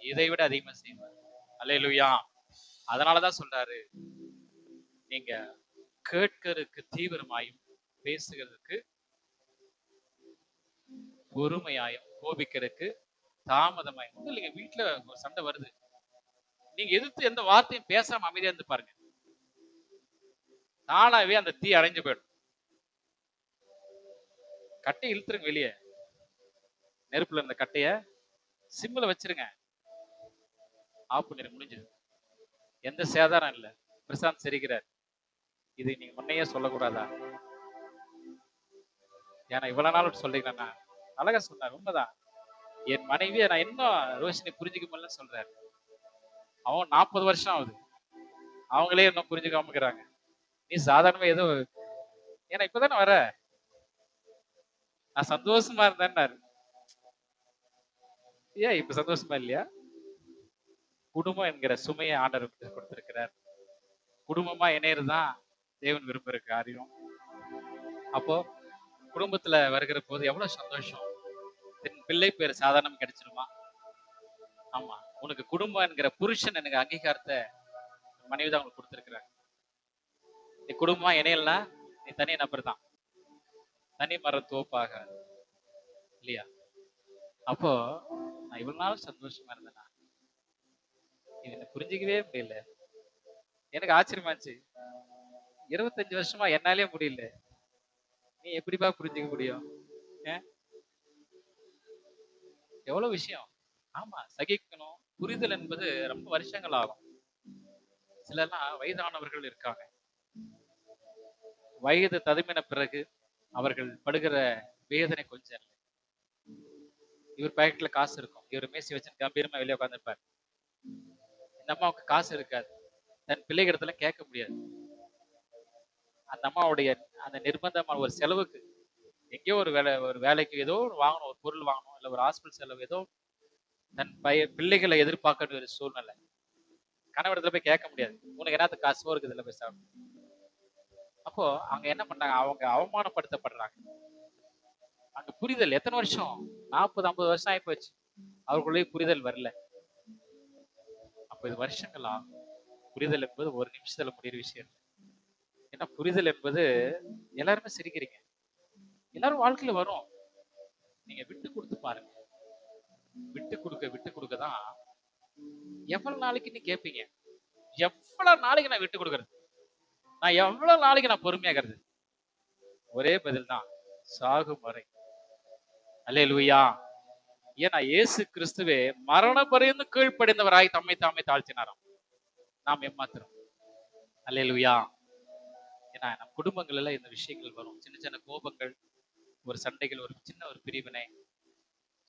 இதை விட அதிகமா செய்வார். அல்லேலூயா. அதனாலதான் சொல்றாரு, நீங்க கேட்கறதுக்கு தீவிரமாயும், பேசுகிறதுக்கு பொறுமையாயும், கோபிக்கிறதுக்கு தாமதமாய். ஒண்ணும் இல்லைங்க, வீட்டுல ஒரு சண்டை வருது. நீங்க எதிர்த்து எந்த வார்த்தையும் பேசாம அமைதியா இருந்து பாருங்க. தானாவே அந்த தீ அணைஞ்சு போயிடும். கட்டையை இழுத்துருங்க வெளியே. நெருப்புல இருந்த கட்டைய சிம்ல வச்சிருங்க. ஆஃப் பண்ணிரு, முடிஞ்சது. எந்த சேதாரம் இல்ல. பிரசாந்த் சிரிக்கிறார். இது நீங்க முன்னையே சொல்லக்கூடாதா? ஏன்னா இவ்வளவு நாள் சொல்றீங்களா? அழகா சொன்னார், உண்மைதான். என் மனைவியை நான் இன்னும் ரோஷினி புரிஞ்சுக்க முடியலன்னு சொல்றாரு. அவன் 40 வருஷம் ஆகுது, அவங்களே இன்னும் புரிஞ்சுக்காம இருக்கிறாங்க. நீ சாதாரணமா ஏதோ, ஏன்னா இப்பதானே வர, நான் சந்தோஷமா இருந்தேன்னாரு. ஏன் இப்ப சந்தோஷமா இல்லையா? குடும்பம் என்கிற சுமையை ஆண்டவர் கொடுத்திருக்கிறார். குடும்பமா இணையறதுதான் தேவன் விரும்புகிற காரியம். அப்போ குடும்பத்துல வருகிற போது எவ்வளவு சந்தோஷம். என் பிள்ளை பேர் சாதாரணம் கிடைச்சிருமா? ஆமா, உனக்கு குடும்பம் என்கிற புருஷன் எனக்கு அங்கீகாரத்தை மனைவிதான் உங்களுக்கு கொடுத்திருக்கிறாங்க. நீ குடும்பமா இணையலனா நீ தனி நபர் தான், தனி மரம் தோப்பாக, இல்லையா? அப்போ நான் இவ்வளவு நாள் சந்தோஷமா இருந்தேனா, இது என்ன புரிஞ்சுக்கவே முடியல. எனக்கு ஆச்சரியமாச்சு. 25 வருஷமா என்னாலே முடியல, நீ எப்படிப்பா புரிஞ்சுக்க முடியும்? எவ்வளவு விஷயம். ஆமா, சகிக்கணும். புரிதல் என்பது ரொம்ப வருஷங்கள் ஆகும். சிலர்லாம் வயதானவர்கள் இருக்காங்க. வயது ததுமின பிறகு அவர்கள் படுகிற வேதனை கொஞ்சம் இல்லை. இவர் பாக்கெட்ல காசு இருக்கும், இவர் மேசி வச்சு கம்பீரமா வெளியே உட்காந்துருப்பார். இந்த அம்மாவுக்கு காசு இருக்காது, தன் பிள்ளைகளிடத்துல கேட்க முடியாது. அந்த அம்மாவுடைய அந்த நிர்பந்தமான ஒரு செலவுக்கு, எங்கேயோ ஒரு வேலைக்கு ஏதோ வாங்கணும், ஒரு பொருள் வாங்கணும், இல்ல ஒரு ஹாஸ்பிட்டல் செலவு, ஏதோ தன் பிள்ளைகளை எதிர்பார்க்க ஒரு சூழ்நிலை. கணவரிடத்துல போய் கேட்க முடியாது, உனக்கு என்னத்துக்கு காசு இருக்குது இல்ல போய் சாப்பிடும். அப்போ அங்க என்ன பண்ணாங்க, அவங்க அவமானப்படுத்தப்படுறாங்க. அங்க புரிதல் எத்தனை வருஷம், 40-50 வருஷம் ஆகி போச்சு, அவர்களுடைய புரிதல் வரல. அப்ப இது வருஷங்கள் ஆகும். புரிதல் என்பது ஒரு நிமிஷத்துல முடிகிற விஷயம். ஏன்னா புரிதல் என்பது, எல்லாருமே சிரிக்கிறீங்க, எல்லாரும் வாழ்க்கையில வரும். நீங்க விட்டு கொடுத்து பாருங்க. விட்டு கொடுக்கதான். எவ்வளவு நாளைக்கு நீ கேட்பீங்க, எவ்வளவு நாளைக்கு நான் விட்டு கொடுக்கறது, நான் எவ்வளவு நாளைக்கு நான் பொறுமையாகிறது? ஒரே பதில் தான், சாகும் வரை. அல்லேலூயா. ஏன்னா இயேசு கிறிஸ்துவே மரண பரியந்து கீழ்ப்படிந்தவராய் தம்மை தாமே தாழ்த்தினாராம். நாம் ஏமாத்துறோம். அல்லேலூயா. ஏன்னா நம் குடும்பங்கள்ல இந்த விஷயங்கள் வரும். சின்ன சின்ன கோபங்கள், ஒரு சண்டைகள், ஒரு சின்ன ஒரு பிரிவினை,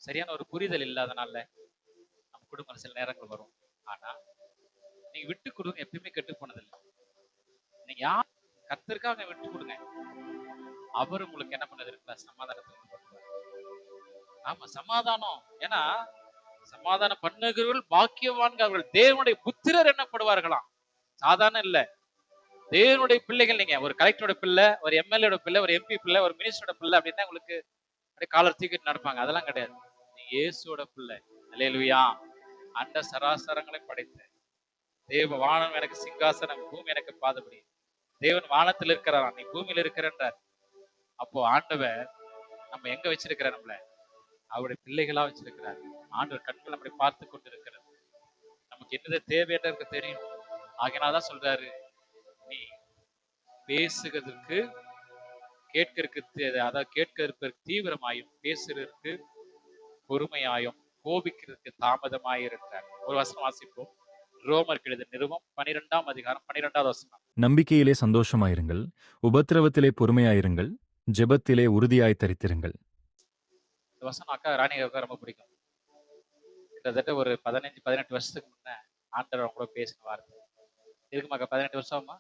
சரியான ஒரு புரிதல் இல்லாதனால நம்ம குடும்பம் சில நேரங்கள் வரும். ஆனா நீங்க விட்டு கொடுங்க, எப்பயுமே கெட்டு போனதில்லை. நீங்க யார் கர்த்தருக்காக விட்டு கொடுங்க, அவர் உங்களுக்கு என்ன பண்ணது இருக்குல்ல, சமாதானத்தை உண்டு பண்ணுவார். ஆமா, சமாதானம். ஏன்னா சமாதானம் பண்ணுகிறவர்கள் பாக்கியவான்கள், அவர்கள் தேவனுடைய புத்திரர் என்னப்படுவார்களாம். சாதாரண இல்ல, தேவனுடைய பிள்ளைகள். நீங்க ஒரு கலெக்டரோட பிள்ளை, ஒரு எம்எல்ஏட பிள்ளை, ஒரு எம்பி பிள்ளை, ஒரு மினிஸ்டரோட பிள்ளை அப்படின்னா உங்களுக்கு அப்படியே காலர் தூக்கிட்டு நடப்பாங்க. அதெல்லாம் கிடையாது. நீங்க இயேசுவோட பிள்ளை. அல்லேலூயா. அண்ட சராசரங்களை படைத்த தேவ, வானம் எனக்கு சிங்காசனம், பூமி எனக்கு பாதபடி. தேவன் வானத்தில் இருக்கிறாராம், நீ பூமியில இருக்கிறன்றார். அப்போ ஆண்டவர் நம்ம எங்க வச்சிருக்கிற, நம்மள அவருடைய பிள்ளைகளா வச்சிருக்கிறார். ஆண்டவர் கண்கள் நம்மளை பார்த்து கொண்டு இருக்கிறது. நமக்கு என்னது தேவை என்று தெரியும். ஆகினாதான் சொல்றாரு, நீ பேசுகிறதுக்கு கேட்கறதுக்கு, அதாவது கேட்கறதுக்கு தீவிரமாயும், பேசுறதுக்கு பொறுமையாயும், கோபிக்கிறதுக்கு தாமதமாயிருக்கிறார். ஒரு வசனம் வாசிப்போம். ரோமர் எழுதின நிருபம் 12ஆம் அதிகாரம் 12வது வசனம். நம்பிக்கையிலே சந்தோஷமாயிருங்கள், உபத்திரவத்திலே பொறுமையாயிருங்கள், ஜெபத்திலே உறுதியாய் தரித்திருங்கள். இந்த வசனம் அக்கா ராணிகாவுக்கு ரொம்ப பிடிக்கும். கிட்டத்தட்ட ஒரு 15-18 வருஷத்துக்கு முன்ன ஆண்டவர் அவங்க கூட பேசின வார்த்தை இருக்குமாக்கா. 18 வருஷமா.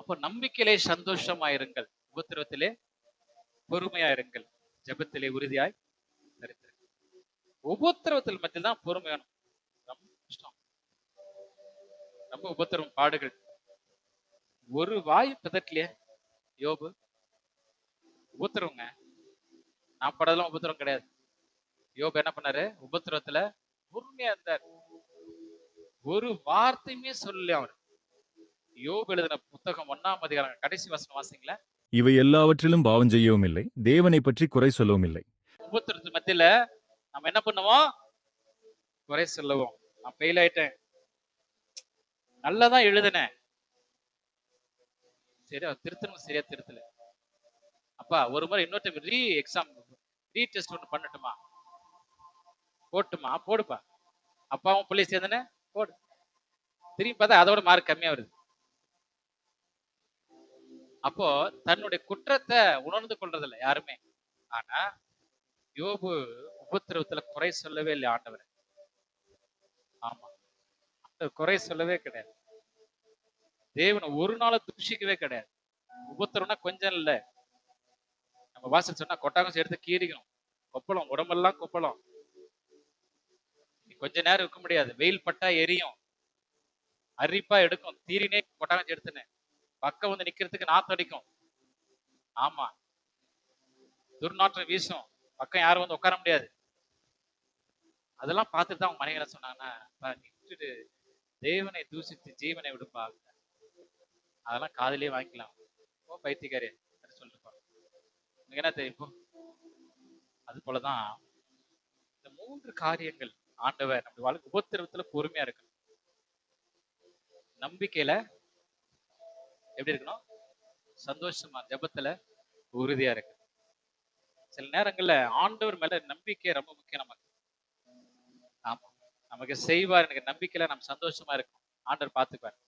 அப்போ நம்பிக்கையிலே சந்தோஷமாயிருங்கள், உபத்திரவத்திலே பொறுமையாயிருங்கள், ஜெபத்திலே உறுதியாய் தரித்திருங்கள். உபத்திரவத்தில் மத்தியில் தான் பொறுமை வேணும். ரொம்ப கஷ்டம், ரொம்ப உபத்திரவம், பாடுகள். ஒரு வாய் பிதட்டலையே யோபு. உபத்திரவங்க, நான் படலாம் உபத்திரம் கிடையாது. யோபு என்ன பண்ணாரு, உபத்திரவத்துல பொறுமையா இருந்தார். ஒரு வார்த்தையுமே சொல்லல அவர். யோபு எழுதின புத்தகம் 1ஆம் அதிகாரம் கடைசி வசனம் வாசிங்களா. இவை எல்லாவற்றிலும் பாவம் செய்யவும் இல்லை, தேவனை பற்றி குறை சொல்லவும் இல்லை. உபத்திரத்து மத்தியில நம்ம என்ன பண்ணுவோம்? குறை சொல்லுவோம். நான் ஃபெயில் ஆயிட்டேன், நல்லா தான் எழுதினேன், சரி அவர் திருத்தணும், சரியா திருத்தல. அப்பா ஒரு முறை இன்னொரு டைம் எக்ஸாம் ரீ டெஸ்ட் ஒன்று பண்ணட்டுமா? போட்டுமா? போடுப்பா. அப்பாவும் பிள்ளை சேர்ந்துன்னு போடு. திரும்பி பார்த்தா அதோட மார்க் கம்மியா வருது. அப்போ தன்னுடைய குற்றத்தை உணர்ந்து கொள்றதில்ல யாருமே. ஆனா யோபு உபத்திரவத்துல குறை சொல்லவே இல்லை ஆண்டவர். ஆமா, ஆண்டவர் குறை சொல்லவே கிடையாது. தேவனை ஒரு நாள் தூஷிக்கவே கிடையாது. உபத்திரம்னா கொஞ்சம் இல்ல. நம்ம வாசல் சொன்னா கொட்டாங்கச்சி எடுத்து கீறிக்கணும். கொப்பளம், உடம்பெல்லாம் கொப்பளம். கொஞ்ச நேரம் இருக்க முடியாது. வெயில் பட்டா எரியும், அரிப்பா எடுக்கும், தீரினே கொட்டாங்கச்சி எடுத்துன்னு பக்கம் வந்து நிக்கிறதுக்கு நாத்தம் அடிக்கும். ஆமா, துர்நாற்றம் வீசும், பக்கம் யாரும் வந்து உட்கார முடியாது. அதெல்லாம் பார்த்துட்டு தான் அவங்க மனைவி என்ன சொன்னாங்கன்னா, நீ விட்டுட்டு தேவனை தூசித்து ஜீவனை விடுப்பா, அதெல்லாம் காதலியே வாங்கிக்கலாம். ஓ பைத்தியக்காரி சொல்லிருப்பா, உனக்கு என்ன தெரியும் இப்போ. அது போலதான் இந்த 3 காரியங்கள் ஆண்டவர் நம்ம வாழ்க்கை உபத்திரவத்துல பொறுமையா இருக்கணும். நம்பிக்கையில எப்படி இருக்கணும்? சந்தோஷமா, ஜெபத்துல உறுதியா இருக்கு. சில நேரங்கள்ல ஆண்டவர் மேல நம்பிக்கை ரொம்ப முக்கியம் நமக்கு. ஆமா, நமக்கு செய்வார் எனக்கு நம்பிக்கையில நம்ம சந்தோஷமா இருக்கும். ஆண்டவர் பார்த்துப்பார்.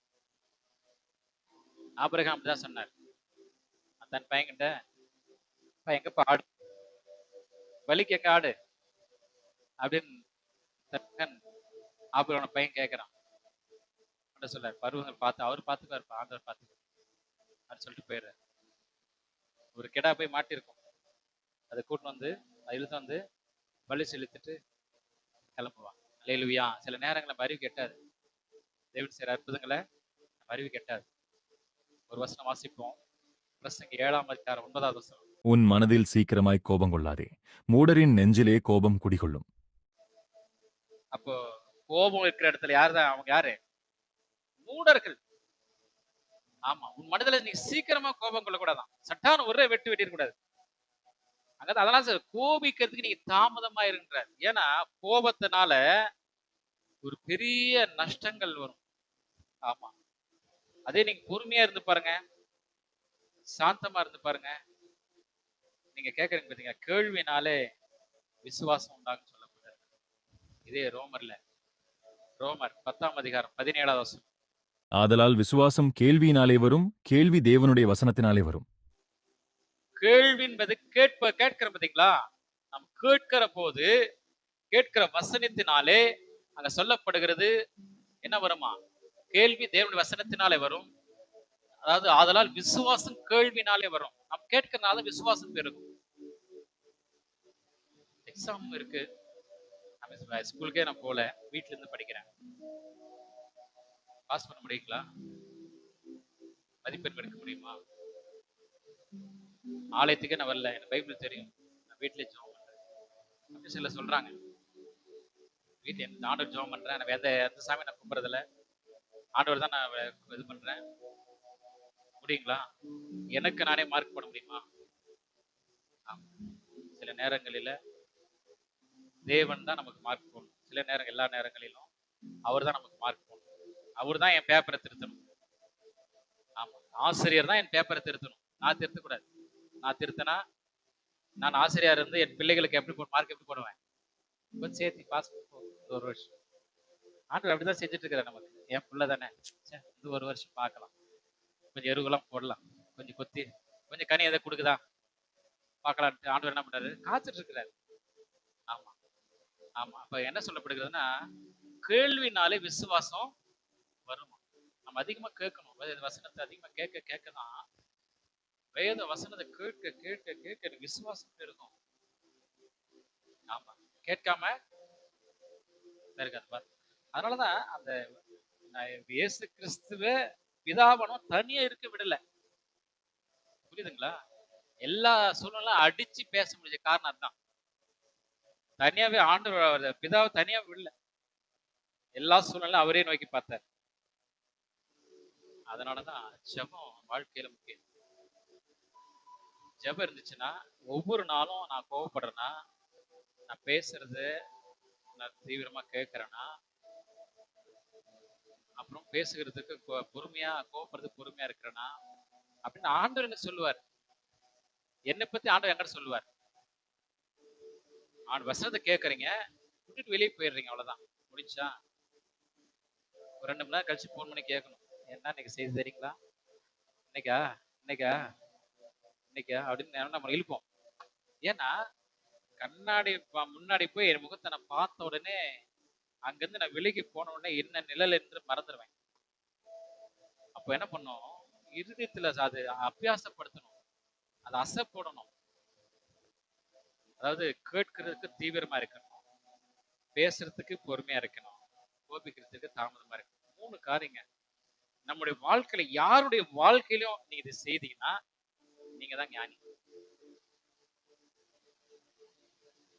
ஆபிரகாம் அப்படிதான் சொன்னார். தன் பையன்கிட்ட, எங்கப்பா ஆடு, வலிக்கு எங்க ஆடு அப்படின்னு தன் மகன் ஆபிரகாம் பையன் கேட்கிறான். சொல்றாரு, பருவங்கள் பார்த்து அவர் பார்த்துப்பாரு, ஆண்டவர் பார்த்துப்பார் அப்படின்னு சொல்லிட்டு போயிடுறாரு. ஒரு கெடா போய் மாட்டிருக்கும், அதை கூட்டின்னு வந்து இழுத்து வந்து பலி செலுத்திட்டு கிளம்புவான். அல்லேலூயா. சில நேரங்கள் நம்ம அறிவு கெட்டாது, தேவன் செய்ற அற்புதங்களை நம்ம அறிவு கெட்டாது. ஒரு வசனம் வாசிப்போம், பிரசங்கி 7:9 வசனம். உன் மனதில் சீக்கிரமாய் கோபம் கொள்ளாதே, மூடரின் நெஞ்சிலே கோபம் குடிகொள்ளும். அப்போ கோபம் இருக்கிற இடத்துல யாருதான் அவங்க? யாரு? மூடர்கள். ஆமா, உன் மனதில நீ சீக்கிரமா கோபம் கொள்ளக்கூடாதான். சட்டான ஒரே வெட்டு வெட்டிடக்கூடாது. அங்க அதெல்லாம் சார் கோபிக்கிறதுக்கு நீங்க தாமதமா இருன்றார். ஏன்னா கோபத்தினால ஒரு பெரிய நஷ்டங்கள் வரும். ஆமா, அதே நீங்க பொறுமையா இருந்து பாருங்க, சாந்தமா இருந்து பாருங்க. நீங்க கேக்குறீங்க பாத்தீங்க, கேள்வினாலே விசுவாசம் உண்டாகும் சொல்லப்பட்டது. இதே ரோமர் 10:17 வசனம். ஆதலால் விசுவாசம் கேள்வியினாலே வரும், கேள்வி தேவனுடைய வசனத்தினாலே வரும். கேள்வி என்பது கேட்கிற பாத்தீங்களா? நாம் கேட்கிற போது, கேட்கிற வசனத்தினாலே அங்க சொல்லப்படுகிறது என்ன வருமா? கேள்வி தேவனுடைய வசனத்தினாலே வரும். அதாவது ஆதலால் விசுவாசம் கேள்வினாலே வரும். நாம் கேட்கறனால விசுவாசம் பெருகும். எக்ஸாம் இருக்கு, ஸ்கூலுக்கே நான் போல, வீட்டுல இருந்து படிக்கிறேன். பாஸ் பண்ண முடியுங்களா? மதிப்பெண் எடுக்க முடியுமா? ஆலயத்துக்கே நான் வரல, எனக்கு பைபிள் தெரியும், நான் வீட்டிலே ஜெபம் பண்றேன் அப்படி சில சொல்றாங்க. வீட்டுல எந்த ஆண்டவர் ஜெபம் பண்றேன், நான் எந்த சாமி நான் கும்பிட்றதில்ல, ஆண்டவர் தான் நான் இது பண்றேன். முடியுங்களா? எனக்கு நானே மார்க் பண்ண முடியுமா? சில நேரங்களில தேவன் தான் நமக்கு மார்க் போடணும். சில நேரம், எல்லா நேரங்களிலும் அவர் தான் நமக்கு மார்க் போடணும். அவர் தான் என் பேப்பரை திருத்தணும். ஆமா, ஆசிரியர் தான் என் பேப்பரை திருத்தணும், நான் திருத்தக்கூடாது. நான் திருத்தினா நான் ஆசிரியர் இருந்து என் பிள்ளைகளுக்கு எப்படி மார்க் எப்படி போடுவேன்? கொஞ்சம் சேர்த்து பாஸ் ஒரு வருஷம். ஆண்டவர் அப்படிதான் செஞ்சுட்டு இருக்கிறார் நமக்கு. என் பிள்ளை தானே, இது ஒரு வருஷம் பார்க்கலாம், கொஞ்சம் எருவெல்லாம் போடலாம், கொஞ்சம் கொத்தி கொஞ்சம் கனி எதை கொடுக்குதா பார்க்கலான்ட்டு ஆண்டவர் என்ன பண்றாரு? காத்துட்டு இருக்கிறாரு. ஆமா ஆமா. அப்ப என்ன சொல்லப்படுகிறதுன்னா, கேள்வினாலே விசுவாசம் வரும். நம்ம அதிகமா கேட்கணும், வசனத்தை அதிகமா கேட்க கேட்கதான் வேத வசனத்தை கேட்க கேட்க கேட்க விசுவாசம் பெருகும். ஆமா, கேட்காம இருக்காது. அதனாலதான் அந்த இயேசு கிறிஸ்துவ பிதாவனும் தனியா இருக்க விடல. புரியுதுங்களா? எல்லா சூழ்நிலை அடிச்சு பேச முடிஞ்ச காரணம் அதுதான். தனியாவே ஆண்டவர் பிதாவை தனியா விடல, எல்லா சூழ்நிலை அவரே நோக்கி பார்த்தார். அதனாலதான் ஜெபம் வாழ்க்கையில முக்கியம். ஜெபம் இருந்துச்சுன்னா, ஒவ்வொரு நாளும் நான் கோவப்படுறேன்னா, நான் பேசுறது நான் தீவிரமா கேட்கறேன்னா, அப்புறம் பேசுகிறதுக்கு பொறுமையா கோவப்படுறதுக்கு பொறுமையா இருக்கிறேன்னா அப்படின்னு ஆண்டவர் என்ன சொல்லுவார்? என்னை பத்தி ஆண்டவர் என்கிட்ட சொல்லுவார். வசனத்தை கேட்கறீங்க, விட்டுட்டு வெளியே போயிடுறீங்க, அவ்வளவுதான். முடிஞ்சா ஒரு 2 மணி நேரம் கழிச்சு போன் பண்ணி கேட்கணும். என்ன இன்னைக்கு செய்தி தெரியுங்களா? இன்னைக்கா இன்னைக்கா இன்னைக்கா அப்படின்னு நம்ம இழுப்போம். ஏன்னா கண்ணாடி முன்னாடி போய் என் முகத்தை நான் பார்த்த உடனே அங்கிருந்து நான் விலகி போன உடனே என்ன நிழல் என்று மறந்துடுவேன். அப்ப என்ன பண்ணும்? இருதயத்துல அது அபியாசப்படுத்தணும், அதை அசைப்படணும். அதாவது கேட்கறதுக்கு தீவிரமா இருக்கணும், பேசுறதுக்கு பொறுமையா இருக்கணும், கோபிக்கிறதுக்கு தாமதமா இருக்கணும். 3 காரியங்க நம்முடைய வாழ்க்கையில யாருடைய வாழ்க்கையிலும் நீங்க இது செய்தீங்கன்னா நீங்க தான் ஞானி.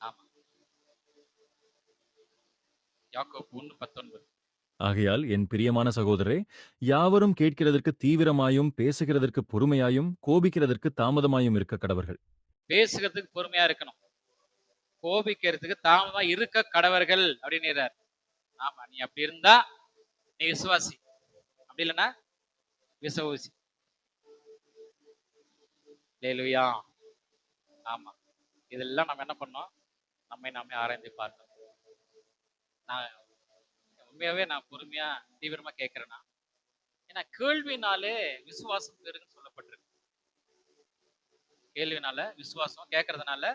ஆமா. யாக்கோபு 1:19. ஆகையால் என் பிரியமான சகோதரரே, யாவரும் கேட்கிறதற்கு தீவிரமாயும் பேசுகிறதற்கு பொறுமையாயும் கோபிக்கிறதற்கு தாமதமாயும் இருக்க கடவர்கள். பேசுகிறதுக்கு பொறுமையா இருக்கணும், கோபிக்கிறதுக்கு தாமதமா இருக்க கடவர்கள் அப்படின்னுறார். ஆமா, நீ அப்படி இருந்தா நீ விசுவாசி, அப்படி இல்லைன்னா விசுவாசி. அல்லேலூயா. ஆமா, இதெல்லாம் நம்ம என்ன பண்ணோம்? நம்மை நாமே ஆராய்ந்து பார்க்கணும். நான் உண்மையாவே நான் பொறுமையா தீவிரமா கேட்கிறேன்னா, ஏன்னா கேள்வினாலே விசுவாசம் பெருகுன்னு சொல்லப்பட்டிருக்கு. கேள்வினால விசுவாசம், கேட்கறதுனால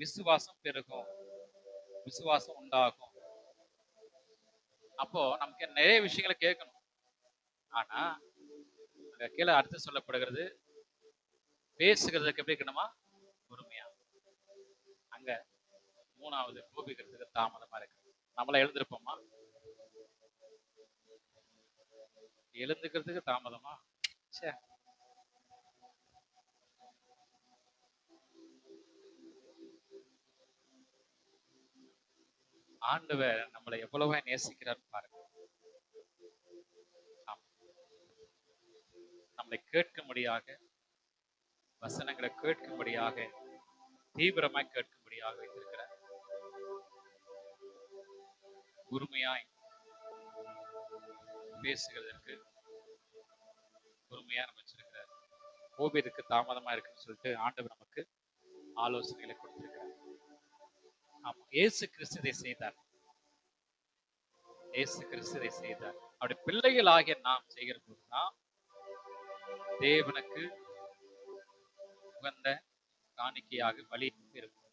விசுவாசம் பெருகும், விசுவாசம் உண்டாகும். அப்போ நமக்கு நிறைய விஷயங்களை கேட்கணும். ஆனா அங்க கீழே அடுத்து சொல்லப்படுகிறது, பேசுகிறதுக்கு எப்படி இருக்கணுமா? பொறுமையா. அங்க 3வது கோபிக்கிறதுக்கு தாமதமா இருக்கு. நம்மள எழுந்திருப்போமா? எழுந்துக்கிறதுக்கு தாமதமா? சே. ஆண்டவர் நம்மளை எவ்வளவா நேசிக்கிறார் பாருங்க. நம்மளை கேட்கும்படியாக, வசனங்களை கேட்கும்படியாக, தீவிரமாய் கேட்கும்படியாக வைத்திருக்கிறார். பொறுமையாய் பேசுகிறதற்கு பொறுமையா நம்ம வச்சிருக்கிறார். கோபியதுக்கு தாமதமா இருக்குன்னு சொல்லிட்டு ஆண்டவர் நமக்கு ஆலோசனைகளை கொடுத்திருக்கிறார். ஆமா, இயேசு கிறிஸ்து இதை செய்தார். இயேசு கிறிஸ்து இதை செய்தார். அவருடைய பிள்ளைகள் ஆகிய நாம் செய்கிற போதுதான் தேவனுக்கு உகந்த காணிக்கையாக பலி இருக்கும்.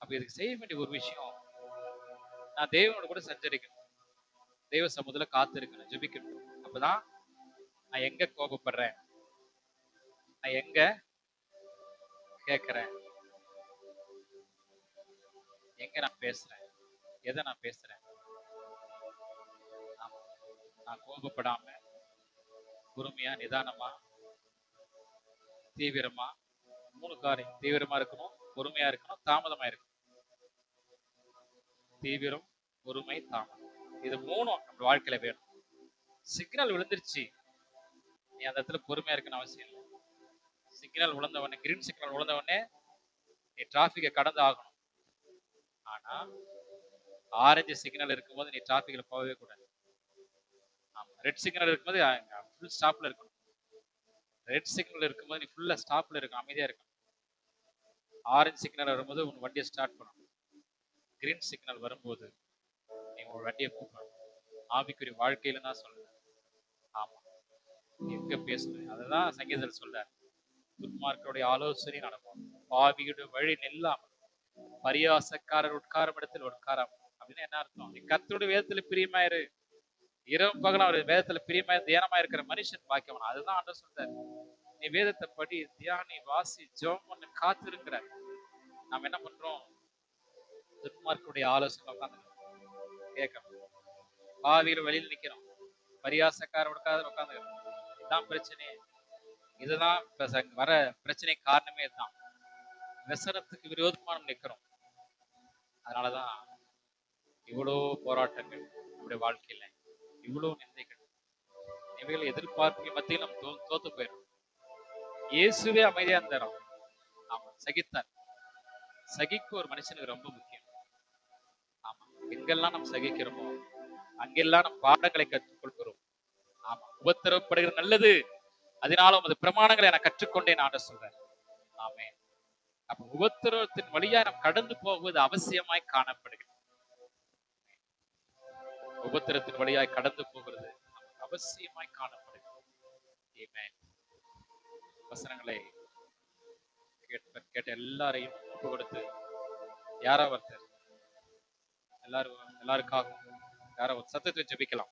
அப்ப இதுக்கு செய்ய வேண்டிய ஒரு விஷயம், நான் தேவனோட கூட சஞ்சரிக்கணும், தெய்வ சமூகத்துல காத்திருக்கணும், ஜெபிக்கணும். அப்பதான் நான் எங்க கோபப்படுறேன், நான் எங்க கேட்கிறேன், எங்க நான் பேசுறேன், எதை நான் பேசுறேன். நான் கோபப்படாம பொறுமையா, நிதானமா, தீவிரமா, 3 காரியம். தீவிரமா இருக்கணும், பொறுமையா இருக்கணும், தாமதமா இருக்கணும். தீவிரம், பொறுமை, தாமதம், இது 3ம் நம்ம வாழ்க்கையில வேணும். சிக்னல் விழுந்துருச்சு, நீ அந்த இடத்துல பொறுமையா இருக்குன்னு அவசியம் இல்லை. சிக்னல் விழுந்தவொடனே, கிரீன் சிக்னல் விழுந்தவொடனே நீ டிராபிக்கை கடந்து ஆகணும். ஆனா ஆரஞ்சு சிக்னல் இருக்கும்போது நீ டிராபிக்ல போகவே கூடாது. ரெட் சிக்னல் இருக்கும்போது ஃபுல் ஸ்டாப்ல இருக்கணும். ரெட் சிக்னல் இருக்கும்போது நீ ஃபுல்லா ஸ்டாப்ல இருக்கணும், அமைதியா இருக்கணும். ஆரஞ்சு சிக்னல் வரும்போது உன் வண்டியை ஸ்டார்ட் பண்ணணும். கிரீன் சிக்னல் வரும்போது நீ உன் வண்டியை கூப்பிடணும். ஆவிக்குரிய வாழ்க்கையில தான் சொல்றேன். ஆமா, எங்க பேசுறேன், அதுதான் சங்கீதத்தில் சொல்றார். துன்மார்க்கருடைய ஆலோசனை நடக்கும், பாவியுடைய வழி நில்லாமல், பரியாசக்காரர் உட்காரும் இடத்தில் உட்காராம. அப்படின்னு என்ன அர்த்தம்? நீ கர்த்தருடைய வேதத்துல பிரியமாயிரு, இரவு பகலும் அவர் வேதத்துல பிரியமாய் தியானமா இருக்கிற மனுஷன் பாக்கியவன். அதுதான் ஆண்டவர் சொல்றாரு. நீ வேதத்தை படி, தியானி, வாசி, ஜெபம் பண்ணு, காத்திருக்கிறார். நாம் என்ன பண்றோம்? துன்மார்க்கருடைய ஆலோசனை உட்காந்து கேட்கணும், பாவியில வெளியில் நிக்கிறோம், பரியாசக்காரர் உட்காந்து. இதுதான் பிரச்சனை. இதுதான் வர பிரச்சனை காரணமே தான். விசனத்துக்கு விரோதமா நம்ம நிக்கிறோம். அதனாலதான் இவ்வளோ போராட்டங்கள் நம்முடைய வாழ்க்கையில, இவ்வளவு நிந்தைகள், இவைகள் எதிர்பார்ப்பு மத்தியில் நம்ம தோத்து போயிடும். இயேசுவே அமைதியா இருந்தார். ஆமா, சகித்தார். சகிப்பு ஒரு மனுஷனுக்கு ரொம்ப முக்கியம். ஆமா, எங்கெல்லாம் நாம் சகிக்கிறோமோ அங்கெல்லாம் நம் பாடங்களை கற்றுக்கொள்கிறோம். ஆமா, உபத்திரவப்படுகிறது நல்லது, அதனால உமது பிரமாணங்களை நான் கற்றுக்கொண்டேன் ஆண்டு சொல்றேன். ஆமே. அப்ப உபத்திரவத்தின் வழியா நாம் கடந்து போவது அவசியமாய் காணப்படுகிறது. உபத்திரத்தின் வழியாய் கடந்து போகிறது அவசியமாய் காணப்படுகிறது. ஆமென். வசனங்களை கேட்ட எல்லாரையும் ஒப்பு கொடுத்து யாரோ ஒருத்தர் எல்லாருக்காகவும் யாரோ ஒரு சத்தத்தை ஜெபிக்கலாம்.